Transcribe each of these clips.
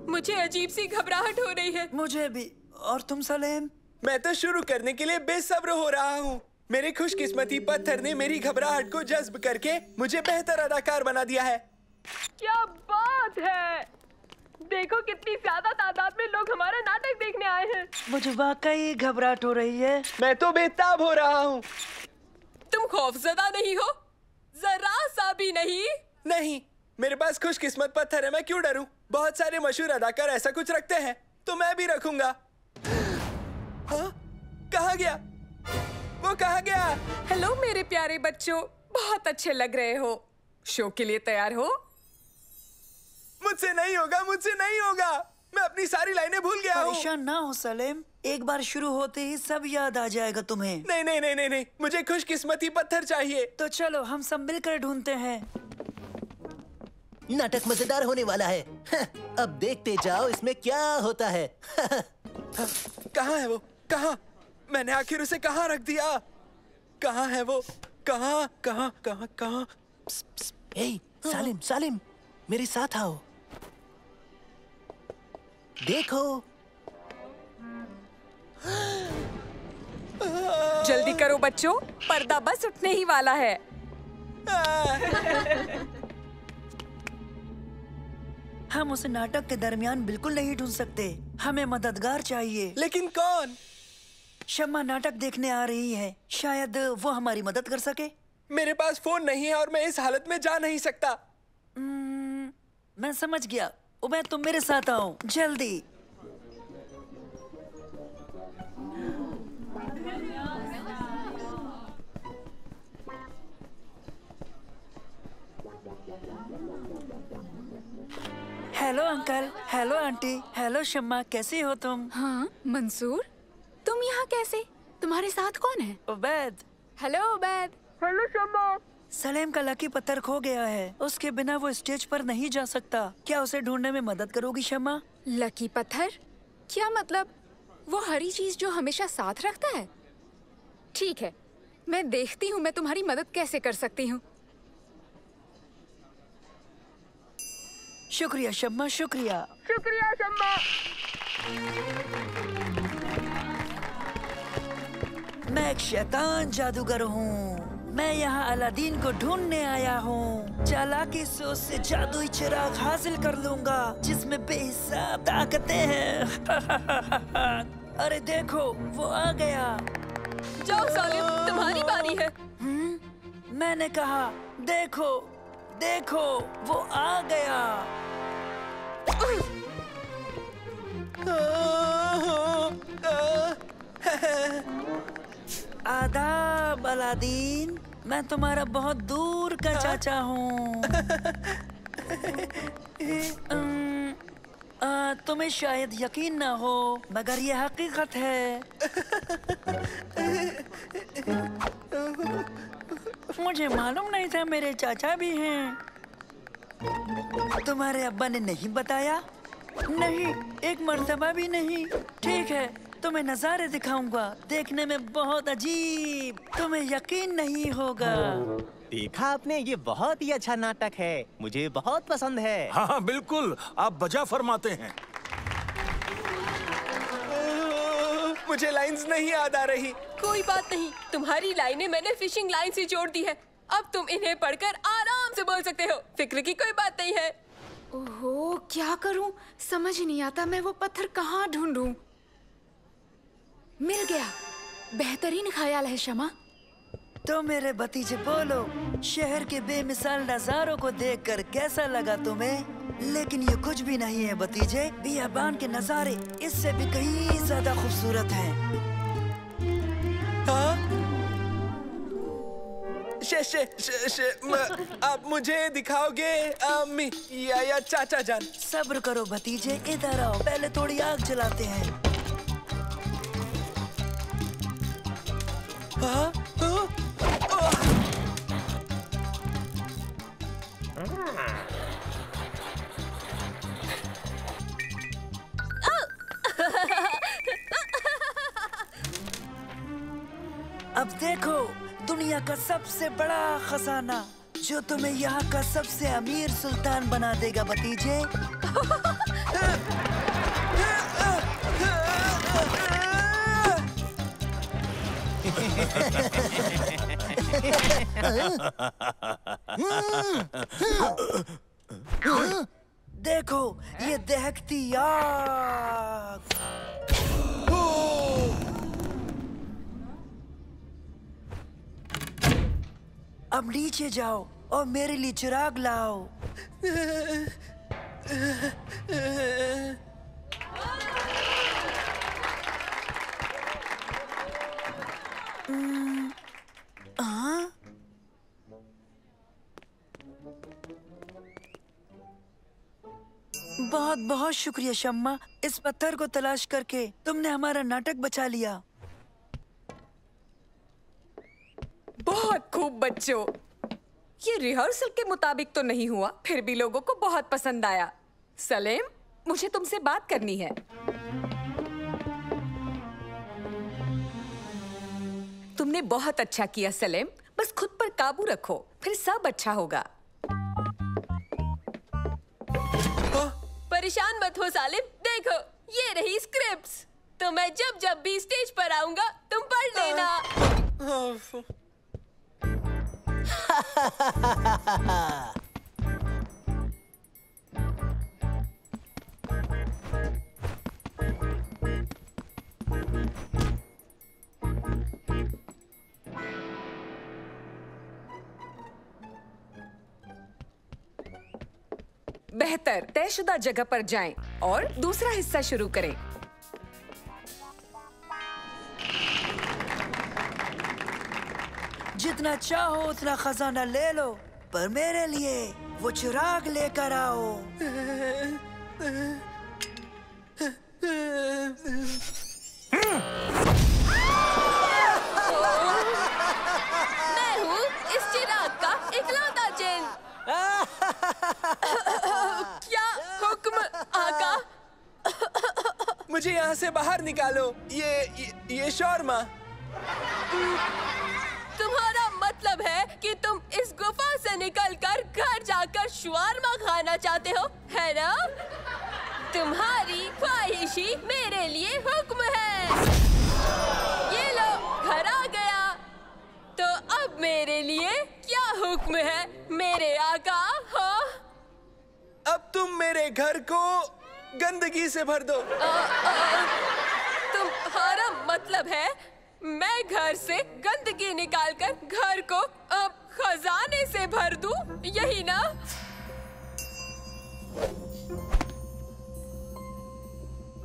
मुझे अजीब सी घबराहट हो रही है। मुझे भी। और तुम सलेम? मैं तो शुरू करने के लिए बेसब्र हो रहा हूँ। मेरे खुशकिस्मती पत्थर ने मेरी घबराहट को जज्ब करके मुझे बेहतर अदाकार बना दिया है। क्या बात है! देखो कितनी ज्यादा तादाद में लोग हमारा नाटक देखने आए हैं। मुझे वाकई घबराहट हो रही है। मैं तो बेताब हो रहा हूँ। तुम खौफजदा नहीं हो? जरा सा भी नहीं? नहीं, मेरे पास खुशकिस्मत पत्थर है, मैं क्यों डरूं? बहुत सारे मशहूर अदाकार ऐसा कुछ रखते हैं, तो मैं भी रखूंगा। हाँ? कहाँ गया? वो कहाँ गया? हेलो मेरे प्यारे बच्चों, बहुत अच्छे लग रहे हो। शो के लिए तैयार हो? मुझसे नहीं होगा, मुझसे नहीं होगा। मैं अपनी सारी लाइनें भूल गया हूँ। परेशान ना हो सलेम, एक बार शुरू होते ही सब याद आ जाएगा तुम्हें। नहीं नहीं नहीं नहीं नहीं, मुझे खुशकिस्मती पत्थर चाहिए। तो चलो हम सब मिलकर ढूंढते हैं। नाटक मजेदार होने वाला है। अब देखते जाओ इसमें क्या होता है। कहाँ है वो? कहाँ? मैंने आखिर उसे कहाँ रख दिया? कहाँ है वो? कहाँ कहाँ कहाँ कहाँ? ए, सालिम सालिम, मेरे साथ आओ। देखो। जल्दी करो बच्चों, पर्दा बस उठने ही वाला है। हम उसे नाटक के दरमियान बिल्कुल नहीं ढूंढ सकते। हमें मददगार चाहिए। लेकिन कौन? शम्मा नाटक देखने आ रही है, शायद वो हमारी मदद कर सके। मेरे पास फोन नहीं है और मैं इस हालत में जा नहीं सकता। मैं समझ गया। उबैद तुम मेरे साथ आओ जल्दी। Hello uncle, hello aunty, hello Shamma, कैसी हो तुम? हाँ मंसूर, तुम यहाँ कैसे? तुम्हारे साथ कौन है? उबैद। हेलो उबैद। हेलो शम्मा। सलेम का लकी पत्थर खो गया है, उसके बिना वो स्टेज पर नहीं जा सकता। क्या उसे ढूंढने में मदद करोगी शम्मा? लकी पत्थर? क्या मतलब? वो हरी चीज जो हमेशा साथ रखता है? ठीक है, मैं देखती हूँ मैं तुम्हारी मदद कैसे कर सकती हूँ। शुक्रिया शम्मा, शुक्रिया। शुक्रिया शम्मा। मैं एक शैतान जादूगर हूँ। मैं यहाँ अलादीन को ढूंढने आया हूँ। चालाकी से उससे जादुई चिराग हासिल कर लूंगा जिसमें बेहिसाब ताकतें हैं। अरे देखो, वो आ गया। जाओ सालिम, तुम्हारी बारी है। मैंने कहा देखो, देखो, वो आ गया। आदाब अलादीन, मैं तुम्हारा बहुत दूर का चाचा हूँ। तुम्हें शायद यकीन ना हो, मगर ये हकीकत है। मुझे मालूम नहीं था मेरे चाचा भी हैं। तुम्हारे अब्बा ने नहीं बताया? नहीं, एक मर्तबा भी नहीं। ठीक है, तुम्हें नजारे दिखाऊंगा, देखने में बहुत अजीब, तुम्हें यकीन नहीं होगा। देखा आपने, ये बहुत ही अच्छा नाटक है, मुझे बहुत पसंद है। हाँ बिल्कुल, आप बजा फरमाते हैं। मुझे लाइंस नहीं याद आ रही। कोई बात नहीं, तुम्हारी लाइनें मैंने फिशिंग लाइन से जोड़ दी है। अब तुम इन्हें पढ़कर आराम से बोल सकते हो। फिक्र की कोई बात नहीं है। ओहो, क्या करूं? समझ नहीं आता मैं वो पत्थर कहाँ ढूंढूं। मिल गया। बेहतरीन ख्याल है शमा। तो मेरे भतीजे बोलो, शहर के बेमिसाल नजारों को देखकर कैसा लगा तुम्हें? लेकिन ये कुछ भी नहीं है भतीजे। बियाबान के नजारे इससे भी कहीं ज्यादा खूबसूरत हैं। हाँ? आप मुझे दिखाओगे अम्मी या चाचा जान? सब्र करो भतीजे, इधर आओ, पहले थोड़ी आग जलाते हैं। हाँ? हाँ? अब देखो दुनिया का सबसे बड़ा खजाना जो तुम्हें यहाँ का सबसे अमीर सुल्तान बना देगा भतीजे। देखो ये दहकती आग। अब नीचे जाओ और मेरे लिए चिराग लाओ। बहुत बहुत शुक्रिया शम्मा, इस पत्थर को तलाश करके तुमने हमारा नाटक बचा लिया। बहुत खूब बच्चों, ये रिहर्सल के मुताबिक तो नहीं हुआ, फिर भी लोगों को बहुत पसंद आया। सलेम, मुझे तुमसे बात करनी है। तुमने बहुत अच्छा किया सलेम, बस खुद पर काबू रखो, फिर सब अच्छा होगा। परेशान मत हो सालिम, देखो ये रही स्क्रिप्ट्स। तो मैं जब जब भी स्टेज पर आऊंगा तुम पढ़ लेना। बेहतर तयशुदा जगह पर जाएं और दूसरा हिस्सा शुरू करें। जितना चाहो उतना खजाना ले लो, पर मेरे लिए वो चिराग लेकर आओ। मैं हूँ इस चिराग का इकलौता जिन। क्या हुक्म आका? मुझे यहाँ से बाहर निकालो। ये शौरमा। तुम्हारा मतलब है कि तुम इस गुफा से निकलकर घर जाकर शवारमा खाना चाहते हो, है ना? तुम्हारी ख्वाहिश ही मेरे लिए हुक्म है। ये लो, घर आ गया। तो अब मेरे लिए क्या हुक्म है मेरे आका? हाँ? अब तुम मेरे घर को गंदगी से भर दो। तुम्हारा मतलब है मैं घर से गंदगी निकालकर घर को अब खजाने से भर दूं, यही ना?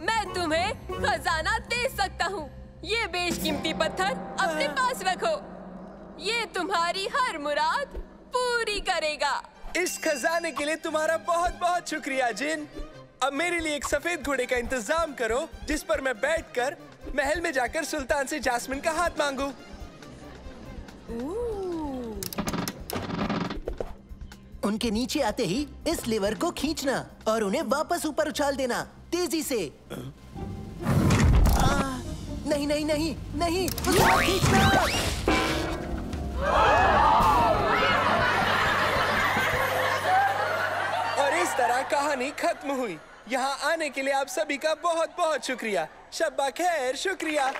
मैं तुम्हें खजाना दे सकता हूँ। ये बेशकीमती पत्थर अपने पास रखो। ये तुम्हारी हर मुराद पूरी करेगा। इस खजाने के लिए तुम्हारा बहुत बहुत शुक्रिया जिन। अब मेरे लिए एक सफेद घोड़े का इंतजाम करो जिस पर मैं बैठकर महल में जाकर सुल्तान से जास्मिन का हाथ मांगू। उनके नीचे आते ही इस लीवर को खींचना और उन्हें वापस ऊपर उछाल देना, तेजी से। नहीं नहीं नहीं नहीं, उसको खींचना। और इस तरह कहानी खत्म हुई। यहाँ आने के लिए आप सभी का बहुत बहुत शुक्रिया। शब्बा खैर, शुक्रिया।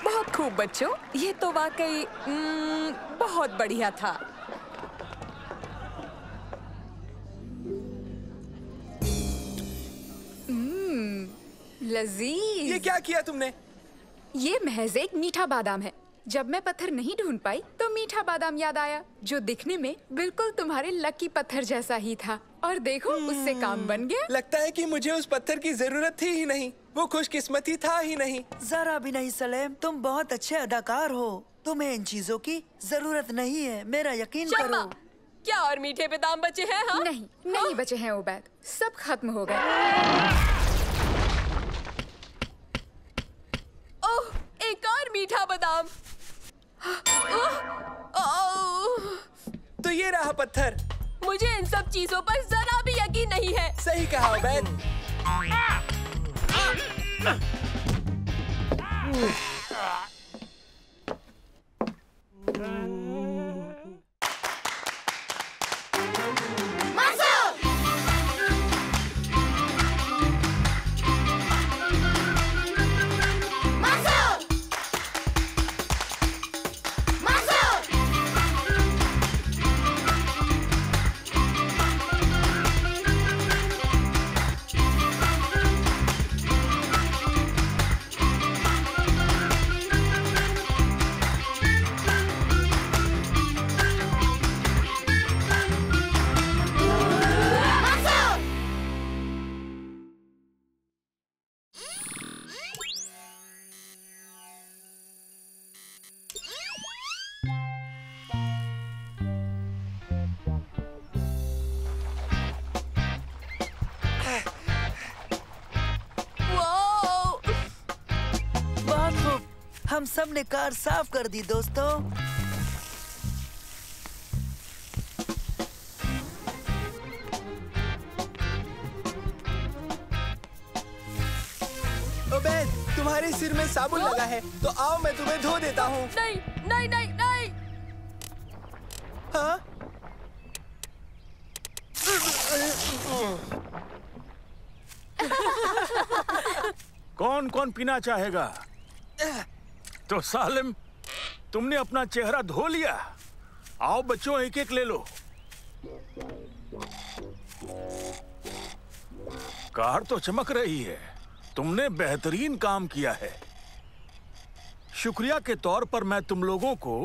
बहुत खूब बच्चों, ये तो वाकई बहुत बढ़िया था। लजीज। ये क्या किया तुमने? ये महज एक मीठा बादाम है। जब मैं पत्थर नहीं ढूंढ पाई तो मीठा बादाम याद आया, जो दिखने में बिल्कुल तुम्हारे लकी पत्थर जैसा ही था। और देखो उससे काम बन गया। लगता है कि मुझे उस पत्थर की जरूरत थी ही नहीं। वो खुशकिस्मती था ही नहीं। जरा भी नहीं सलेम, तुम बहुत अच्छे अदाकार हो। तुम्हें इन चीजों की जरूरत नहीं है, मेरा यकीन शम्मा, करो। क्या और मीठे बादाम बचे हैं? हाँ? नहीं बचे हैं उबैद, सब खत्म हो गए। ओह, एक और मीठा बादाम। ओह, ओह, तो ये रहा पत्थर। मुझे इन सब चीजों पर जरा भी यकीन नहीं है। सही कहा उबैद। हम सब ने कार साफ कर दी दोस्तों। उबैद, तुम्हारे सिर में साबुन लगा है, तो आओ मैं तुम्हें धो देता हूँ। नहीं नहीं नहीं नहीं। हाँ? कौन कौन पीना चाहेगा? तो सालिम, तुमने अपना चेहरा धो लिया। आओ बच्चों, एक एक ले लो। कार तो चमक रही है। तुमने बेहतरीन काम किया है। शुक्रिया के तौर पर मैं तुम लोगों को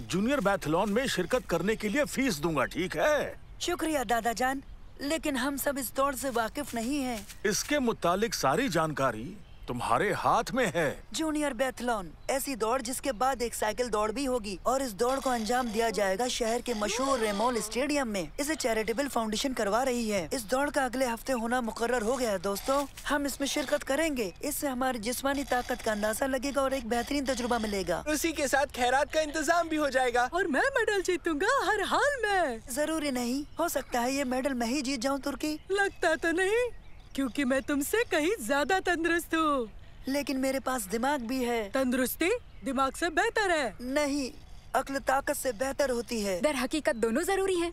जूनियर बैथलॉन में शिरकत करने के लिए फीस दूंगा, ठीक है? शुक्रिया दादा जान, लेकिन हम सब इस दौड़ से वाकिफ नहीं हैं। इसके मुतालिक सारी जानकारी तुम्हारे हाथ में है। जूनियर बैथलॉन ऐसी दौड़ जिसके बाद एक साइकिल दौड़ भी होगी, और इस दौड़ को अंजाम दिया जाएगा शहर के मशहूर रेमोल स्टेडियम में। इसे चैरिटेबल फाउंडेशन करवा रही है। इस दौड़ का अगले हफ्ते होना मुकर्रर हो गया है दोस्तों। हम इसमें शिरकत करेंगे। इससे हमारी जिस्मानी ताकत का अंदाजा लगेगा और एक बेहतरीन तजुर्बा मिलेगा। उसी के साथ खैरात का इंतजाम भी हो जाएगा। और मैं मेडल जीतूंगा हर हाल में। जरूरी नहीं, हो सकता है ये मेडल मैं ही जीत जाऊँ तुर्की। लगता तो नहीं, क्योंकि मैं तुमसे कहीं ज्यादा तंदुरुस्त हूँ। लेकिन मेरे पास दिमाग भी है। तंदुरुस्ती दिमाग से बेहतर है। नहीं, अक्ल ताकत से बेहतर होती है। दर हकीकत दोनों जरूरी हैं।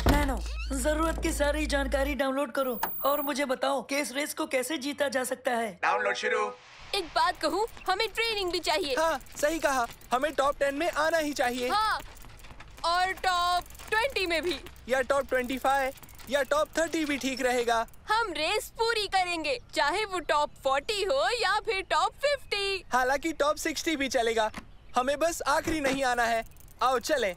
नैनो, जरूरत की सारी जानकारी डाउनलोड करो और मुझे बताओ कि इस रेस को कैसे जीता जा सकता है। डाउनलोड शुरू। एक बात कहूँ, हमें ट्रेनिंग भी चाहिए। हाँ, सही कहा। हमें टॉप 10 में आना ही चाहिए। हाँ, और टॉप 20 में भी। या टॉप 25 या टॉप 30 भी ठीक रहेगा। हम रेस पूरी करेंगे, चाहे वो टॉप 40 हो या फिर टॉप 50। हालांकि टॉप 60 भी चलेगा। हमें बस आखिरी नहीं आना है। आओ चलें।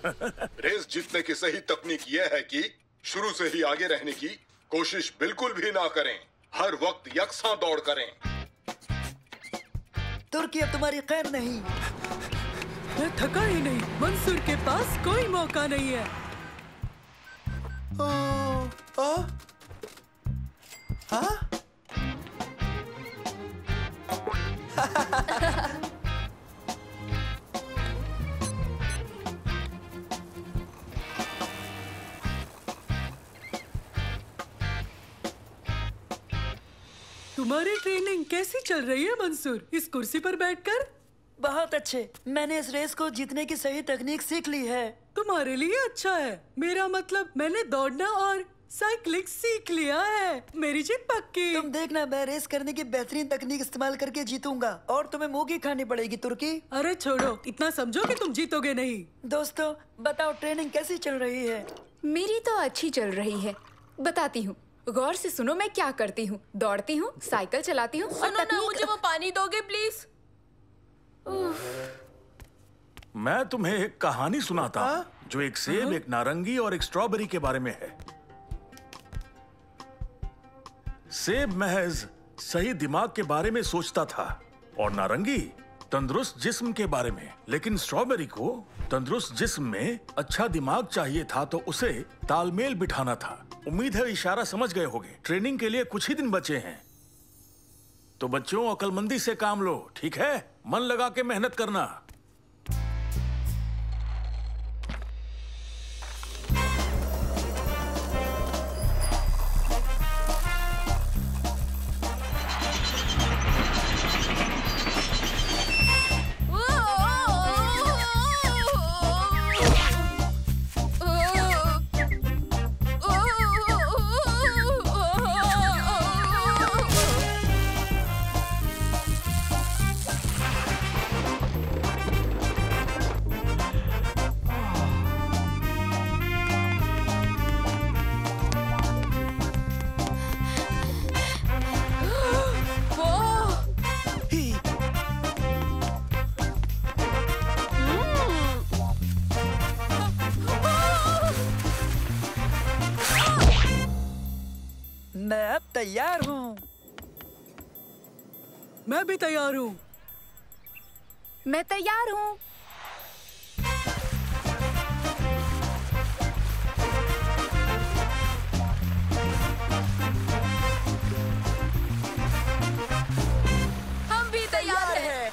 रेस जीतने की सही तकनीक यह है कि शुरू से ही आगे रहने की कोशिश बिल्कुल भी ना करें। हर वक्त यकसा दौड़ करें। तुर्की अब तुम्हारी खैर नहीं। मैं थका ही नहीं। मंसूर के पास कोई मौका नहीं है। हाँ? तुम्हारी ट्रेनिंग कैसी चल रही है मंसूर, इस कुर्सी पर बैठकर? बहुत अच्छे। मैंने इस रेस को जीतने की सही तकनीक सीख ली है। तुम्हारे लिए अच्छा है। मेरा मतलब मैंने दौड़ना और साइकिलिंग सीख लिया है। मेरी जीत पक्की। तुम देखना, मैं रेस करने की बेहतरीन तकनीक इस्तेमाल करके जीतूंगा और तुम्हें मूंगी खानी पड़ेगी तुर्की। अरे छोड़ो, इतना समझो कि तुम जीतोगे नहीं। दोस्तों बताओ, ट्रेनिंग कैसी चल रही है? मेरी तो अच्छी चल रही है। बताती हूँ। गौर से सुनो, मैं क्या करती हूँ। दौड़ती हूँ, साइकिल चलाती हूँ और सुनो ना, मुझे वो पानी दोगे प्लीज? मैं तुम्हें एक कहानी सुनाता हूँ जो एक सेब, एक नारंगी और एक स्ट्रॉबेरी के बारे में है। सेब महज सही दिमाग के बारे में सोचता था और नारंगी तंदुरुस्त जिस्म के बारे में, लेकिन स्ट्रॉबेरी को तंदुरुस्त जिस्म में अच्छा दिमाग चाहिए था, तो उसे तालमेल बिठाना था। उम्मीद है इशारा समझ गए होंगे। ट्रेनिंग के लिए कुछ ही दिन बचे हैं, तो बच्चों अक्लमंदी से काम लो, ठीक है? मन लगा के मेहनत करना। मैं अब तैयार हूँ। मैं भी तैयार हूँ। मैं तैयार हूँ। हम भी तैयार हैं।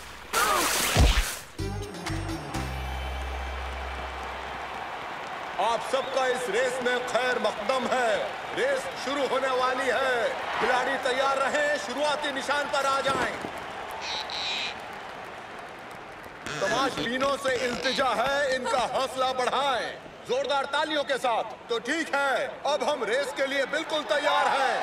आप सबका इस रेस में खैर मकदम है। रेस शुरू होने वाली है। खिलाड़ी तैयार रहें, शुरुआती निशान पर आ जाएं। तमाशबीनों से इल्तिजा है, इनका हौसला बढ़ाएं। जोरदार तालियों के साथ। तो ठीक है, अब हम रेस के लिए बिल्कुल तैयार हैं।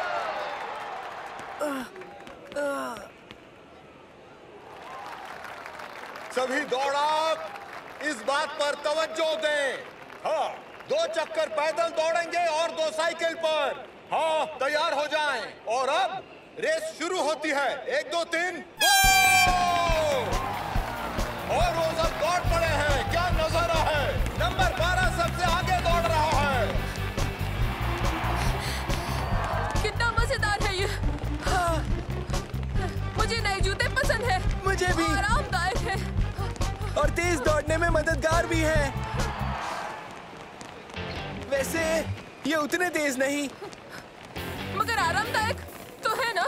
सभी दौड़ाक इस बात पर तवज्जो दें। हाँ, 2 चक्कर पैदल दौड़ेंगे और 2 साइकिल पर। हाँ, तैयार हो जाएं। और अब रेस शुरू होती है। 1 2 3 गो! और वो सब दौड़ पड़े हैं। क्या नजारा है। नंबर 12 सबसे आगे दौड़ रहा है। कितना मजेदार है ये। हाँ। मुझे नए जूते पसंद है। मुझे भी। आरामदायक है और तेज दौड़ने में मददगार भी है। वैसे ये उतने तेज नहीं, मगर आरामदायक तो है ना।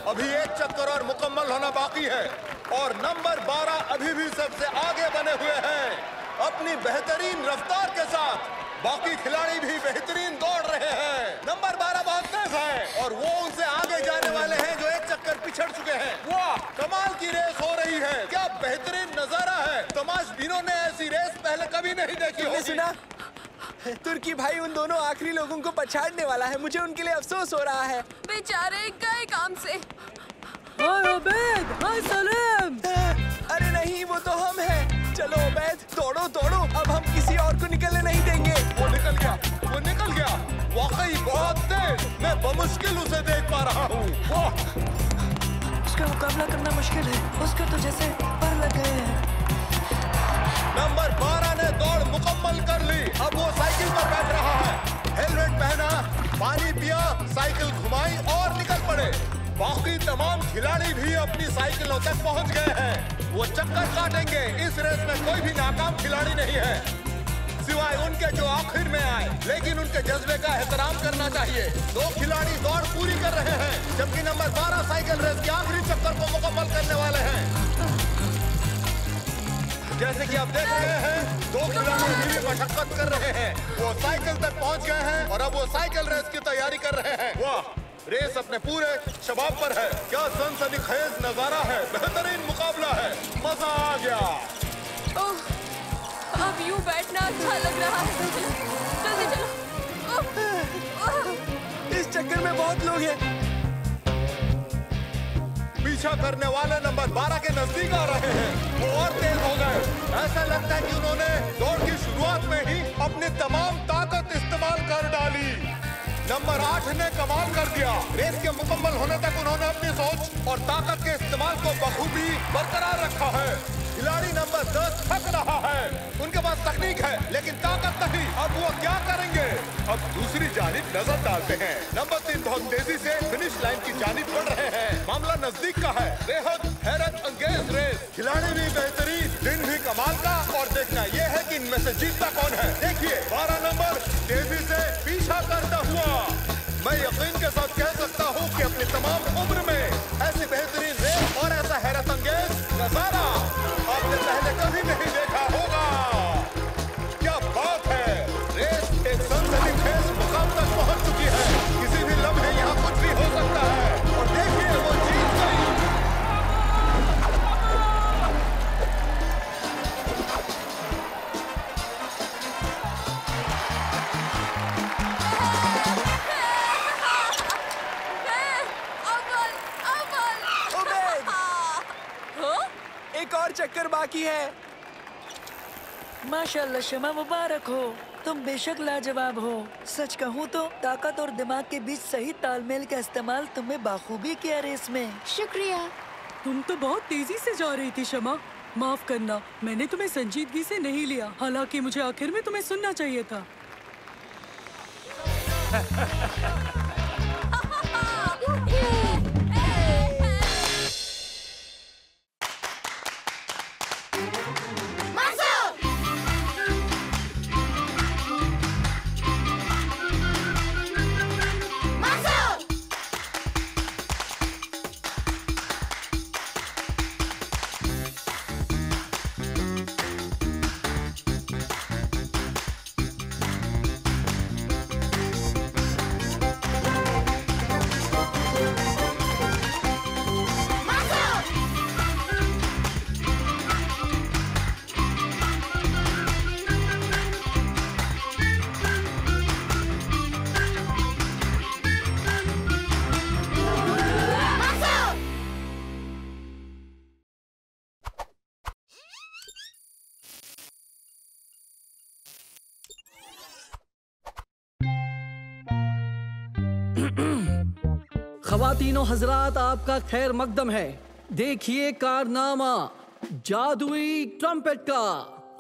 अभी 1 चक्कर और मुकम्मल होना बाकी है और नंबर 12 अभी भी सबसे आगे बने हुए हैं अपनी बेहतरीन रफ्तार के साथ। बाकी खिलाड़ी भी बेहतरीन दौड़ रहे हैं। नंबर 12 बहुत तेज है और वो उनसे आगे जाने वाले हैं जो 1 चक्कर पिछड़ चुके हैं। वाह, कमाल की रेस हो रही है। क्या बेहतरीन नजारा है। तमाशबीनों ने ऐसी रेस पहले कभी नहीं देखी होगी। सुना? तुर्की भाई उन दोनों आखिरी लोगों को पछाड़ने वाला है। मुझे उनके लिए अफसोस हो रहा है। बेचारे गए काम से। हाय उबैद, हाय सलेम। अरे नहीं, वो तो हम हैं। चलो उबैद, दौड़ो दौड़ो। अब हम किसी और को निकलने नहीं देंगे। वो निकल गया, वो निकल गया। वाकई बहुत तेज। मैं बमुश्किल उसे देख पा रहा हूँ। उसका मुकाबला करना मुश्किल है। उसको तो जैसे पर लग गए हैं। नंबर 12 ने दौड़ मुकम्मल कर ली। अब वो साइकिल पर बैठ रहा है। हेलमेट पहना, पानी पिया, साइकिल घुमाई और निकल पड़े। बाकी तमाम खिलाड़ी भी अपनी साइकिलों तक पहुंच गए हैं। वो चक्कर काटेंगे। इस रेस में कोई भी नाकाम खिलाड़ी नहीं है सिवाय उनके जो आखिर में आए, लेकिन उनके जज्बे का एहतराम करना चाहिए। 2 खिलाड़ी दौड़ पूरी कर रहे हैं जबकि नंबर 12 साइकिल रेस के आखिरी चक्कर को मुकम्मल करने वाले हैं। जैसे कि आप देख रहे हैं, 2 खिलाड़ी भी मशक्कत कर रहे हैं। वो साइकिल तक पहुंच गए हैं और अब वो साइकिल रेस की तैयारी कर रहे हैं। वाह, रेस अपने पूरे शबाब पर है। क्या सनसनीखेज नजारा है। बेहतरीन मुकाबला है। मजा आ गया। ओह, अब यूं बैठना अच्छा लग रहा है। जल्दी चलो। इस चक्कर में बहुत लोग हैं। पीछा करने वाले नंबर 12 के नजदीक आ रहे हैं। वो और तेज हो गए। ऐसा लगता है कि उन्होंने दौड़ की शुरुआत में ही अपनी तमाम ताकत इस्तेमाल कर डाली। नंबर 8 ने कमाल कर दिया। रेस के मुकम्मल होने तक उन्होंने अपनी सोच और ताकत के इस्तेमाल को बखूबी बरकरार रखा है। खिलाड़ी नंबर 10 थक रहा है। उनके पास तकनीक है लेकिन ताकत नहीं। अब वो क्या करेंगे? अब दूसरी जानिब नजर डालते हैं। नंबर 3 बहुत तेजी से फिनिश लाइन की जानिब बढ़ रहे हैं। मामला नजदीक का है। बेहद हैरत अंगेज रेस। खिलाड़ी भी बेहतरीन, दिन भी कमाल का। और देखना यह है कि इनमें से जीतता कौन है। देखिए 12 नंबर तेजी से पीछा करता हुआ। मैं यकीन के साथ कह सकता हूँ कि अपनी तमाम उम्र में ऐसी बेहतरीन रेस और ऐसा हैरत अंगेज नजारा आपने पहले कभी नहीं देखा होगा। क्या बात है! रेस एक सनसनीखेज मुकाम तक पहुंच चुकी है। किसी भी लम्हे यहाँ कुछ भी हो सकता है। और देखिए वो जीत गई। एक और चक्कर बाकी है। माशाल्लाह शमा, मुबारक हो। तुम बेशक लाजवाब हो। सच कहूँ तो ताकत और दिमाग के बीच सही तालमेल का इस्तेमाल तुमने बाखूबी किया रेस में। शुक्रिया। तुम तो बहुत तेजी से जा रही थी शमा। माफ करना, मैंने तुम्हें संजीदगी से नहीं लिया। हालांकि मुझे आखिर में तुम्हें सुनना चाहिए था। ख़वातीनो हजरात, आपका खैर मकदम है। देखिए कारनामा जादुई ट्रम्पेट का।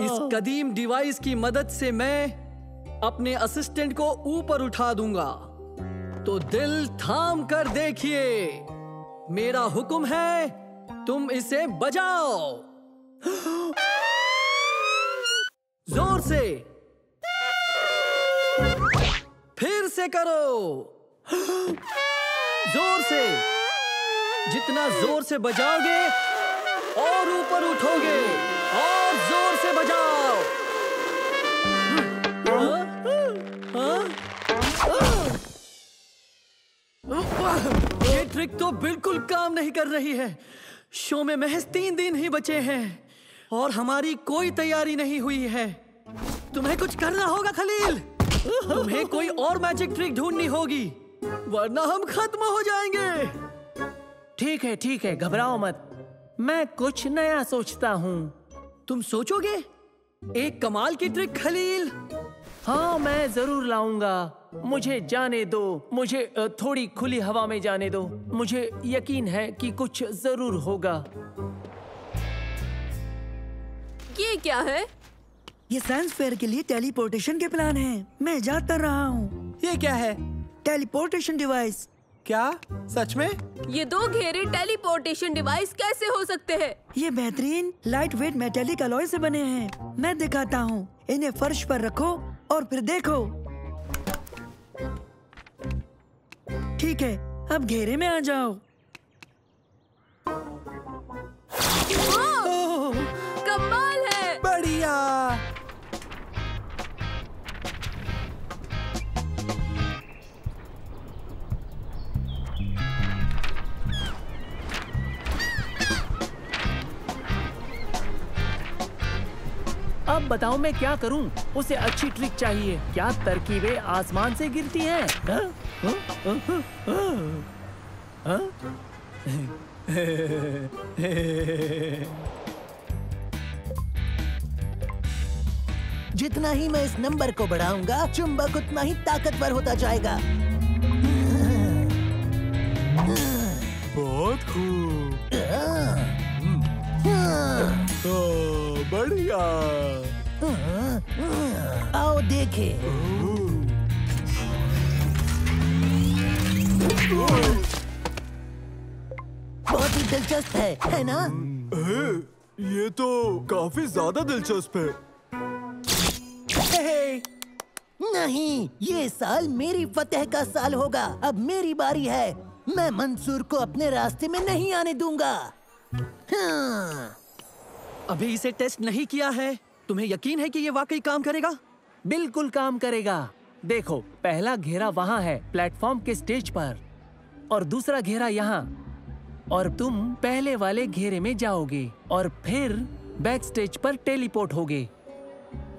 इस कदीम डिवाइस की मदद से मैं अपने असिस्टेंट को ऊपर उठा दूंगा। तो दिल थाम कर देखिए, मेरा हुक्म है, तुम इसे बजाओ। जोर से, फिर से करो, जोर से। जितना जोर से बजाओगे और ऊपर उठोगे। और जोर से बजाओ। ये ट्रिक तो बिल्कुल काम नहीं कर रही है। शो में महज 3 दिन ही बचे हैं और हमारी कोई तैयारी नहीं हुई है। तुम्हें कुछ करना होगा खलील। तुम्हें कोई और मैजिक ट्रिक ढूंढनी होगी, वरना हम खत्म हो जाएंगे। ठीक है, घबराओ मत। मैं कुछ नया सोचता हूँ। तुम सोचोगे? एक कमाल की ट्रिक खलील। हाँ, मैं जरूर लाऊंगा। मुझे जाने दो, मुझे थोड़ी खुली हवा में जाने दो। मुझे यकीन है कि कुछ जरूर होगा। ये क्या है? ये साइंस फेयर के लिए टेलीपोर्टेशन के प्लान हैं। मैं इजाद कर रहा हूँ। ये क्या है? Teleportation device. क्या सच में? ये 2 घेरे टेलीपोर्टेशन डिवाइस कैसे हो सकते हैं? ये बेहतरीन लाइट वेट मेटेलिक अलॉय से बने हैं। मैं दिखाता हूँ। इन्हें फर्श पर रखो और फिर देखो। ठीक है, अब घेरे में आ जाओ। कमाल है। बढ़िया। अब बताओ मैं क्या करूं? उसे अच्छी ट्रिक चाहिए। क्या तरकीबें आसमान से गिरती हैं? जितना ही मैं इस नंबर को बढ़ाऊंगा, चुंबक उतना ही ताकतवर होता जाएगा। बहुत खूब। बढ़िया। आओ देखे। बहुत ही दिलचस्प है ना? ये तो काफी ज्यादा दिलचस्प है। नहीं, ये साल मेरी फतेह का साल होगा। अब मेरी बारी है। मैं मंसूर को अपने रास्ते में नहीं आने दूंगा। हाँ। अभी इसे टेस्ट नहीं किया है। तुम्हें यकीन है कि ये वाकई काम करेगा? बिल्कुल काम करेगा। देखो, पहला घेरा वहाँ है प्लेटफॉर्म के स्टेज पर, और दूसरा घेरा यहाँ, और तुम पहले वाले घेरे में जाओगे और फिर बैक स्टेज पर टेलीपोर्ट होगे।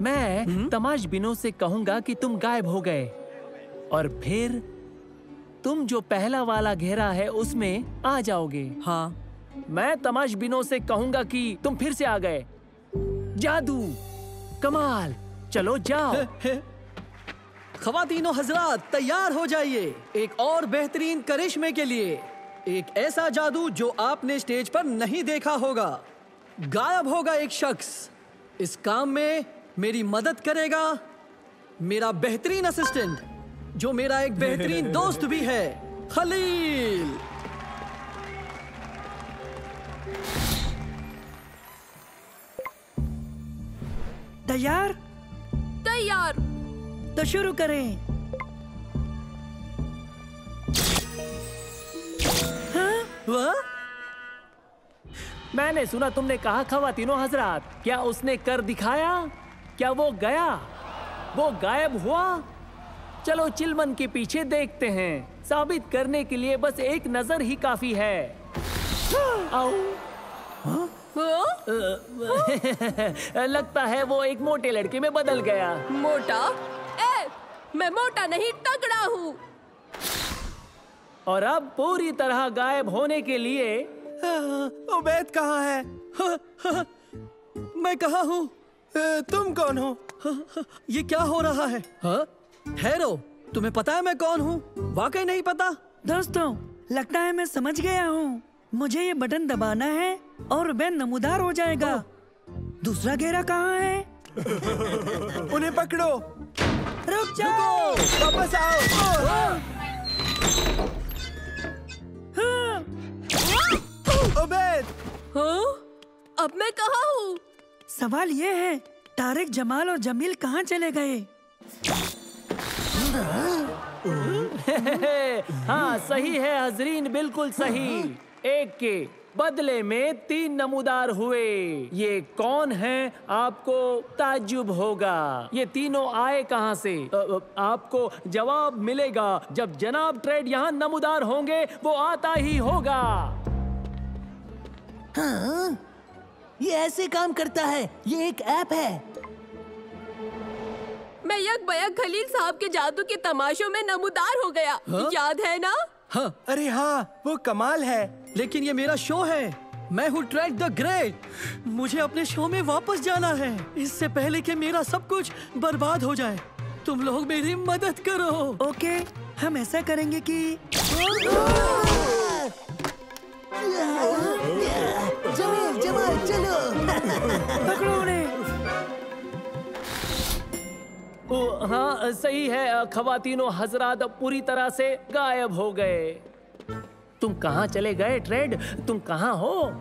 मैं तमाशबीनों से कहूंगा कि तुम गायब हो गए, और फिर तुम जो पहला वाला घेरा है उसमें आ जाओगे। हाँ। मैं तमाशबीनों से कहूंगा कि तुम फिर से आ गए। जादू, कमाल, चलो जाओ। ख़वातीनो हजरात, तैयार हो जाइए एक और बेहतरीन करिश्मे के लिए। एक ऐसा जादू जो आपने स्टेज पर नहीं देखा होगा। गायब होगा एक शख्स। इस काम में मेरी मदद करेगा मेरा बेहतरीन असिस्टेंट, जो मेरा एक बेहतरीन दोस्त भी है, खलील। तैयार? तैयार। तो शुरू करें। हाँ? मैंने सुना तुमने कहा ख़वातीनो हजरात। क्या उसने कर दिखाया? क्या वो गया? वो गायब हुआ? चलो चिलमन के पीछे देखते हैं। साबित करने के लिए बस एक नजर ही काफी है। आओ। लगता है वो एक मोटे लड़के में बदल गया। मोटा? मैं मोटा नहीं, तगड़ा हूँ। और अब पूरी तरह गायब होने के लिए उबैद कहाँ है? मैं कहाँ हूँ? तुम कौन हो? ये क्या हो रहा है? ठहरो, तुम्हें पता है मैं कौन हूँ? वाकई नहीं पता? दोस्तों, लगता है मैं समझ गया हूँ। मुझे ये बटन दबाना है और उबैद नमूदार हो जाएगा। दूसरा घेरा कहाँ है? उन्हें पकड़ो। रुक जाओ। वापस आओ। उबैद। अब मैं कहाँ हूँ? सवाल ये है, तारिक, जमाल और जमील कहाँ चले गए? हाँ, सही है हजरीन, बिल्कुल सही। एक के बदले में 3 नमूदार हुए। ये कौन है? आपको ताज्जुब होगा। ये तीनों आए कहाँ से? आपको जवाब मिलेगा जब जनाब ट्रेड यहाँ नमूदार होंगे। वो आता ही होगा। हाँ, ये ऐसे काम करता है। ये एक ऐप है। मैं यक बयक खलील साहब के जादू के तमाशों में नमूदार हो गया। याद है ना? हाँ। अरे हाँ, वो कमाल है। लेकिन ये मेरा शो है। मैं हूँ ट्रेड द ग्रेट। मुझे अपने शो में वापस जाना है, इससे पहले कि मेरा सब कुछ बर्बाद हो जाए। तुम लोग मेरी मदद करो। ओके, हम ऐसा करेंगे कि जमील, जमाल, चलो। पकड़ो उन्हें। हाँ, सही है। ख़वातीनो हजरात पूरी तरह से गायब हो गए। तुम कहाँ चले गए ट्रेड? तुम कहाँ हो?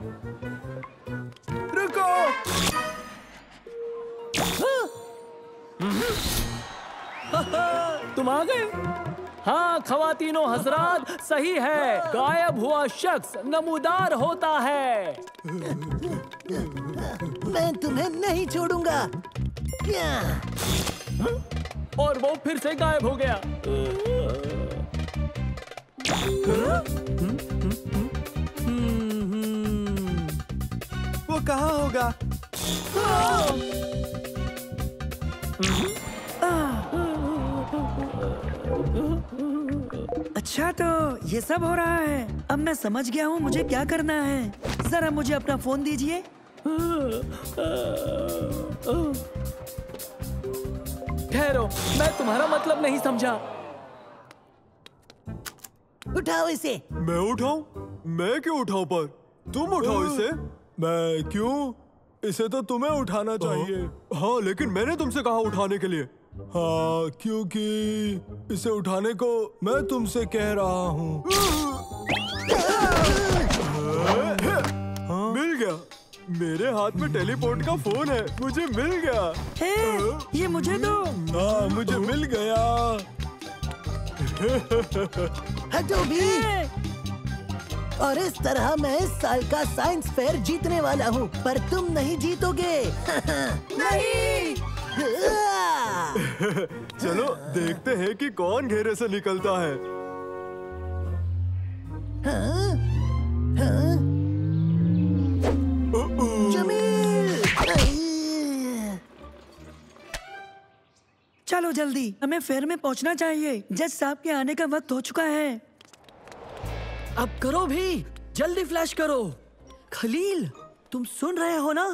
रुको। तुम आ गए? हाँ ख़वातीनो हजरात, सही है। गायब हुआ शख्स नमूदार होता है। मैं तुम्हें नहीं छोड़ूंगा। और वो फिर से गायब हो गया। वो कहाँ होगा? अच्छा, तो ये सब हो रहा है। अब मैं समझ गया हूँ मुझे क्या करना है। जरा मुझे अपना फोन दीजिए। ठहरो, मैं तुम्हारा मतलब नहीं समझा। उठाओ इसे। मैं उठाऊं? मैं क्यों उठाऊं पर तुम उठाओ इसे। मैं क्यों? इसे तो तुम्हें उठाना चाहिए। हाँ लेकिन मैंने तुमसे कहा उठाने के लिए। हाँ क्योंकि इसे उठाने को मैं तुमसे कह रहा हूँ। हाँ? मिल गया। मेरे हाथ में टेलीपोर्ट का फोन है, मुझे मिल गया। ये मुझे दो। हाँ मुझे मिल गया। हटो भी। और इस तरह मैं इस साल का साइंस फेयर जीतने वाला हूँ, पर तुम नहीं जीतोगे। नहीं। चलो देखते हैं कि कौन घेरे से निकलता है। हाँ? हाँ? जमील! चलो जल्दी, हमें फेयर में पहुंचना चाहिए। जज साहब के आने का वक्त हो चुका है। अब करो भी, जल्दी फ्लैश करो। खलील, तुम सुन रहे हो ना?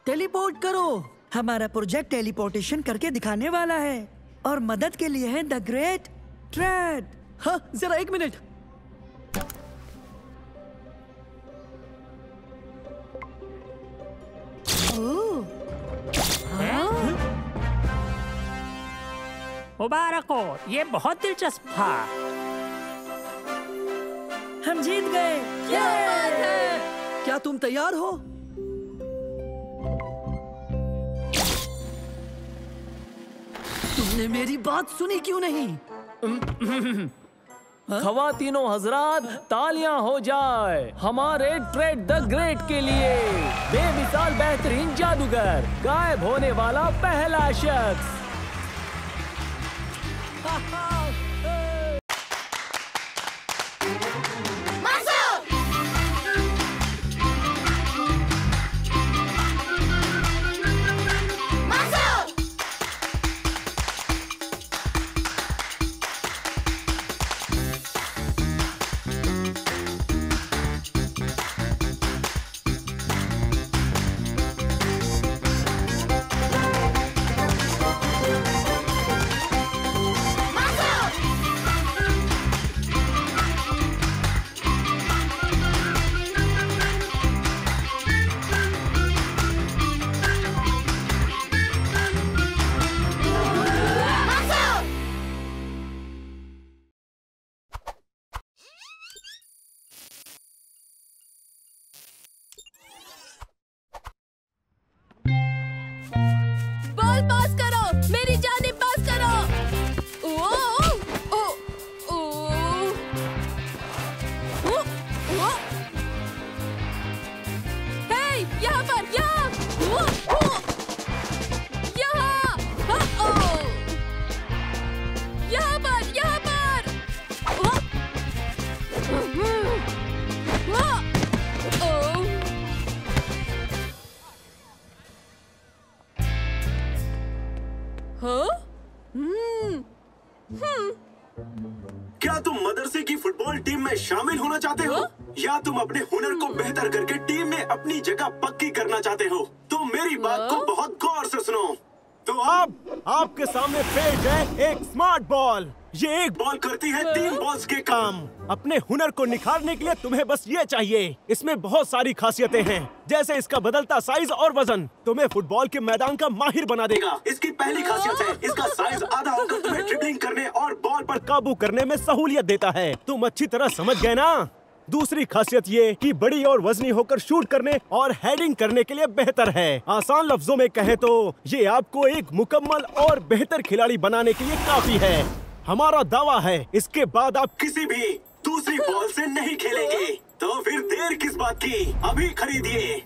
टेलीपोर्ट करो। हमारा प्रोजेक्ट टेलीपोर्टेशन करके दिखाने वाला है और मदद के लिए है द ग्रेट ट्रेड। हाँ जरा एक मिनट। मुबारक हो, ये बहुत दिलचस्प था। हम जीत गए। क्या बात है? क्या तुम तैयार हो? तुमने मेरी बात सुनी क्यों नहीं? खवातीनो हजरात, तालियां हो जाए हमारे ट्रेड द ग्रेट के लिए। बेमिसाल बेहतरीन जादूगर, गायब होने वाला पहला शख्स। बॉल पास करो, मेरी जानिब पास करो। ओ, ओ, ओ, ओ, ओ, हे, यहाँ पर, यहाँ, यहाँ, यहाँ पर, यहाँ पर। क्या तुम मदरसे की फुटबॉल टीम में शामिल होना चाहते हो? या तुम अपने हुनर को बेहतर करके टीम में अपनी जगह पक्की करना चाहते हो? तो मेरी बात को बहुत गौर से सुनो। तो अब आपके सामने पेश है एक स्मार्ट बॉल। ये एक बॉल करती है 3 बॉल्स के काम। अपने हुनर को निखारने के लिए तुम्हें बस ये चाहिए। इसमें बहुत सारी खासियतें हैं, जैसे इसका बदलता साइज और वजन तुम्हें फुटबॉल के मैदान का माहिर बना देगा। इसकी पहली खासियत है इसका साइज आधा होकर तुम्हें ड्रिबलिंग करने और बॉल पर काबू करने में सहूलियत देता है। तुम अच्छी तरह समझ गए ना? दूसरी खासियत ये कि बड़ी और वजनी होकर शूट करने और हेडिंग करने के लिए बेहतर है। आसान लफ्जों में कहें तो ये आपको एक मुकम्मल और बेहतर खिलाड़ी बनाने के लिए काफी है। हमारा दावा है इसके बाद आप किसी भी दूसरी बॉल से नहीं खेलेंगे। तो फिर देर किस बात की, अभी खरीदिए।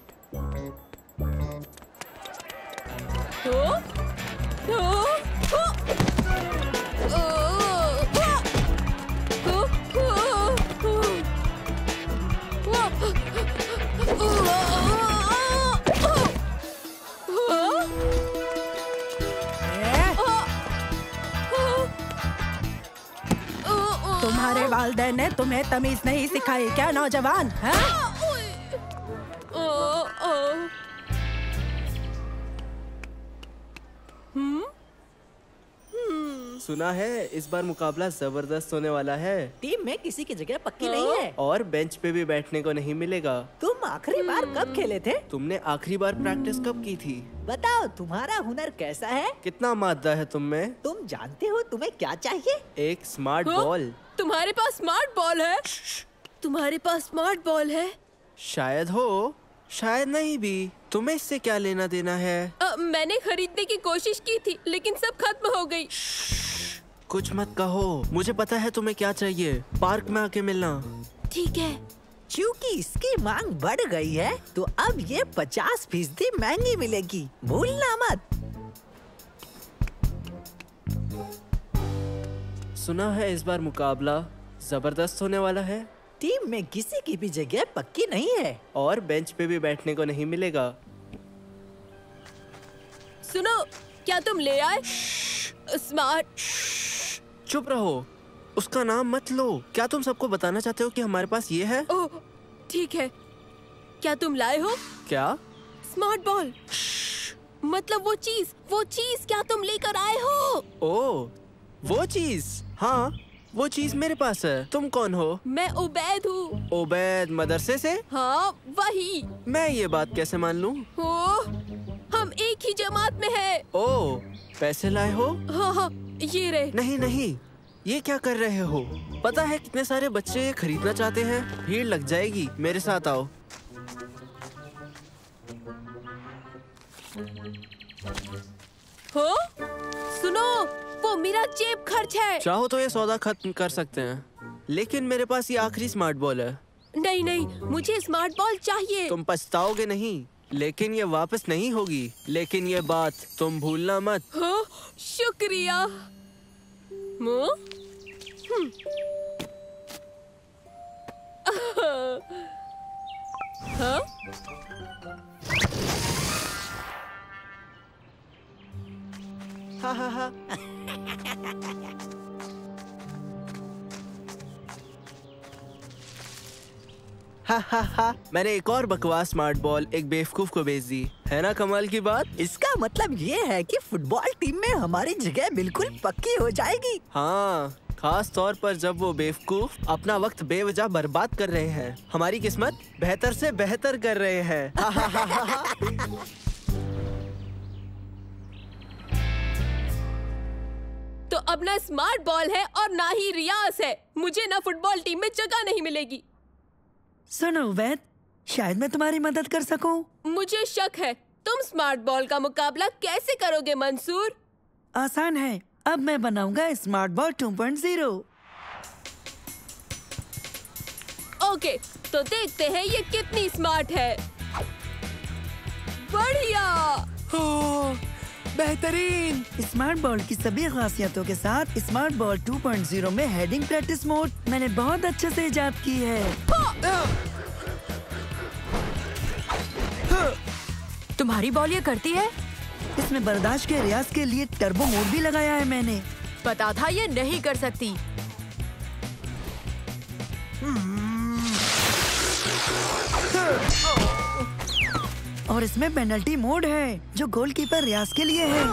तुम्हारे वालिदैन ने तुम्हें तमीज नहीं सिखाई क्या नौजवान? सुना है इस बार मुकाबला जबरदस्त होने वाला है। टीम में किसी की जगह पक्की नहीं है और बेंच पे भी बैठने को नहीं मिलेगा। तुम आखिरी बार कब खेले थे? तुमने आखिरी बार प्रैक्टिस कब की थी? बताओ तुम्हारा हुनर कैसा है? कितना मादा है तुम में? तुम जानते हो तुम्हें क्या चाहिए? एक स्मार्ट बॉल। तुम्हारे पास स्मार्ट बॉल है? तुम्हारे पास स्मार्ट बॉल है? शायद हो, शायद नहीं भी। तुम्हें इससे क्या लेना देना है? मैंने खरीदने की कोशिश की थी लेकिन सब खत्म हो गई। कुछ मत कहो, मुझे पता है तुम्हें क्या चाहिए। पार्क में आके मिलना। ठीक है। क्योंकि इसकी मांग बढ़ गई है तो अब ये 50% महंगी मिलेगी, भूलना मत। सुना है इस बार मुकाबला जबरदस्त होने वाला है। टीम में किसी की भी जगह पक्की नहीं है और बेंच पे भी बैठने को नहीं मिलेगा। सुनो, क्या तुम ले आए स्मार्ट? चुप रहो, उसका नाम मत लो। क्या तुम सबको बताना चाहते हो कि हमारे पास ये है? ओह ठीक है। क्या तुम लाए हो? क्या? Smart ball. मतलब वो चीज क्या तुम लेकर आए हो? ओह वो चीज, हाँ वो चीज मेरे पास है। तुम कौन हो? मैं उबैद हूँ। उबैद मदरसे से? हाँ वही। मैं ये बात कैसे मान लूँ? हम एक ही जमात में हैं। ओह पैसे लाए हो? हाँ ये रहे। नहीं, ये क्या कर रहे हो? पता है कितने सारे बच्चे ये खरीदना चाहते हैं। भीड़ लग जाएगी, मेरे साथ आओ। हो सुनो, वो मेरा जेब खर्च है। चाहो तो ये सौदा खत्म कर सकते हैं, लेकिन मेरे पास ये आखिरी स्मार्ट बॉल है। नहीं, मुझे स्मार्ट बॉल चाहिए। तुम पछताओगे नहीं, लेकिन ये वापस नहीं होगी। लेकिन ये बात तुम भूलना मत। हो शुक्रिया। हाँ? हा। हा। मैंने एक और बकवास स्मार्ट बॉल एक बेवकूफ को बेच दी है ना। कमाल की बात। इसका मतलब ये है कि फुटबॉल टीम में हमारी जगह बिल्कुल पक्की हो जाएगी। हाँ, खास तौर पर जब वो बेवकूफ अपना वक्त बेवजह बर्बाद कर रहे हैं। हमारी किस्मत बेहतर से बेहतर कर रहे हैं। तो अब ना स्मार्ट बॉल है और ना ही रियाज है। मुझे ना फुटबॉल टीम में जगह नहीं मिलेगी। सुनो उबैद, शायद मैं तुम्हारी मदद कर सकूं। मुझे शक है, तुम स्मार्ट बॉल का मुकाबला कैसे करोगे मंसूर? आसान है, अब मैं बनाऊंगा स्मार्ट बॉल 2.0। ओके, तो देखते हैं ये कितनी स्मार्ट है। बढ़िया। बेहतरीन। स्मार्ट बॉल की सभी खासियतों के साथ स्मार्ट बॉल 2.0 में हेडिंग प्रैक्टिस मोड मैंने बहुत अच्छे से इजाद की है। तुम्हारी बॉल ये करती है? इसमें बर्दाश्त के रियाज के लिए टर्बो मोड भी लगाया है मैंने। पता था ये नहीं कर सकती। और इसमें पेनल्टी मोड है जो गोलकीपर रियाज के लिए है।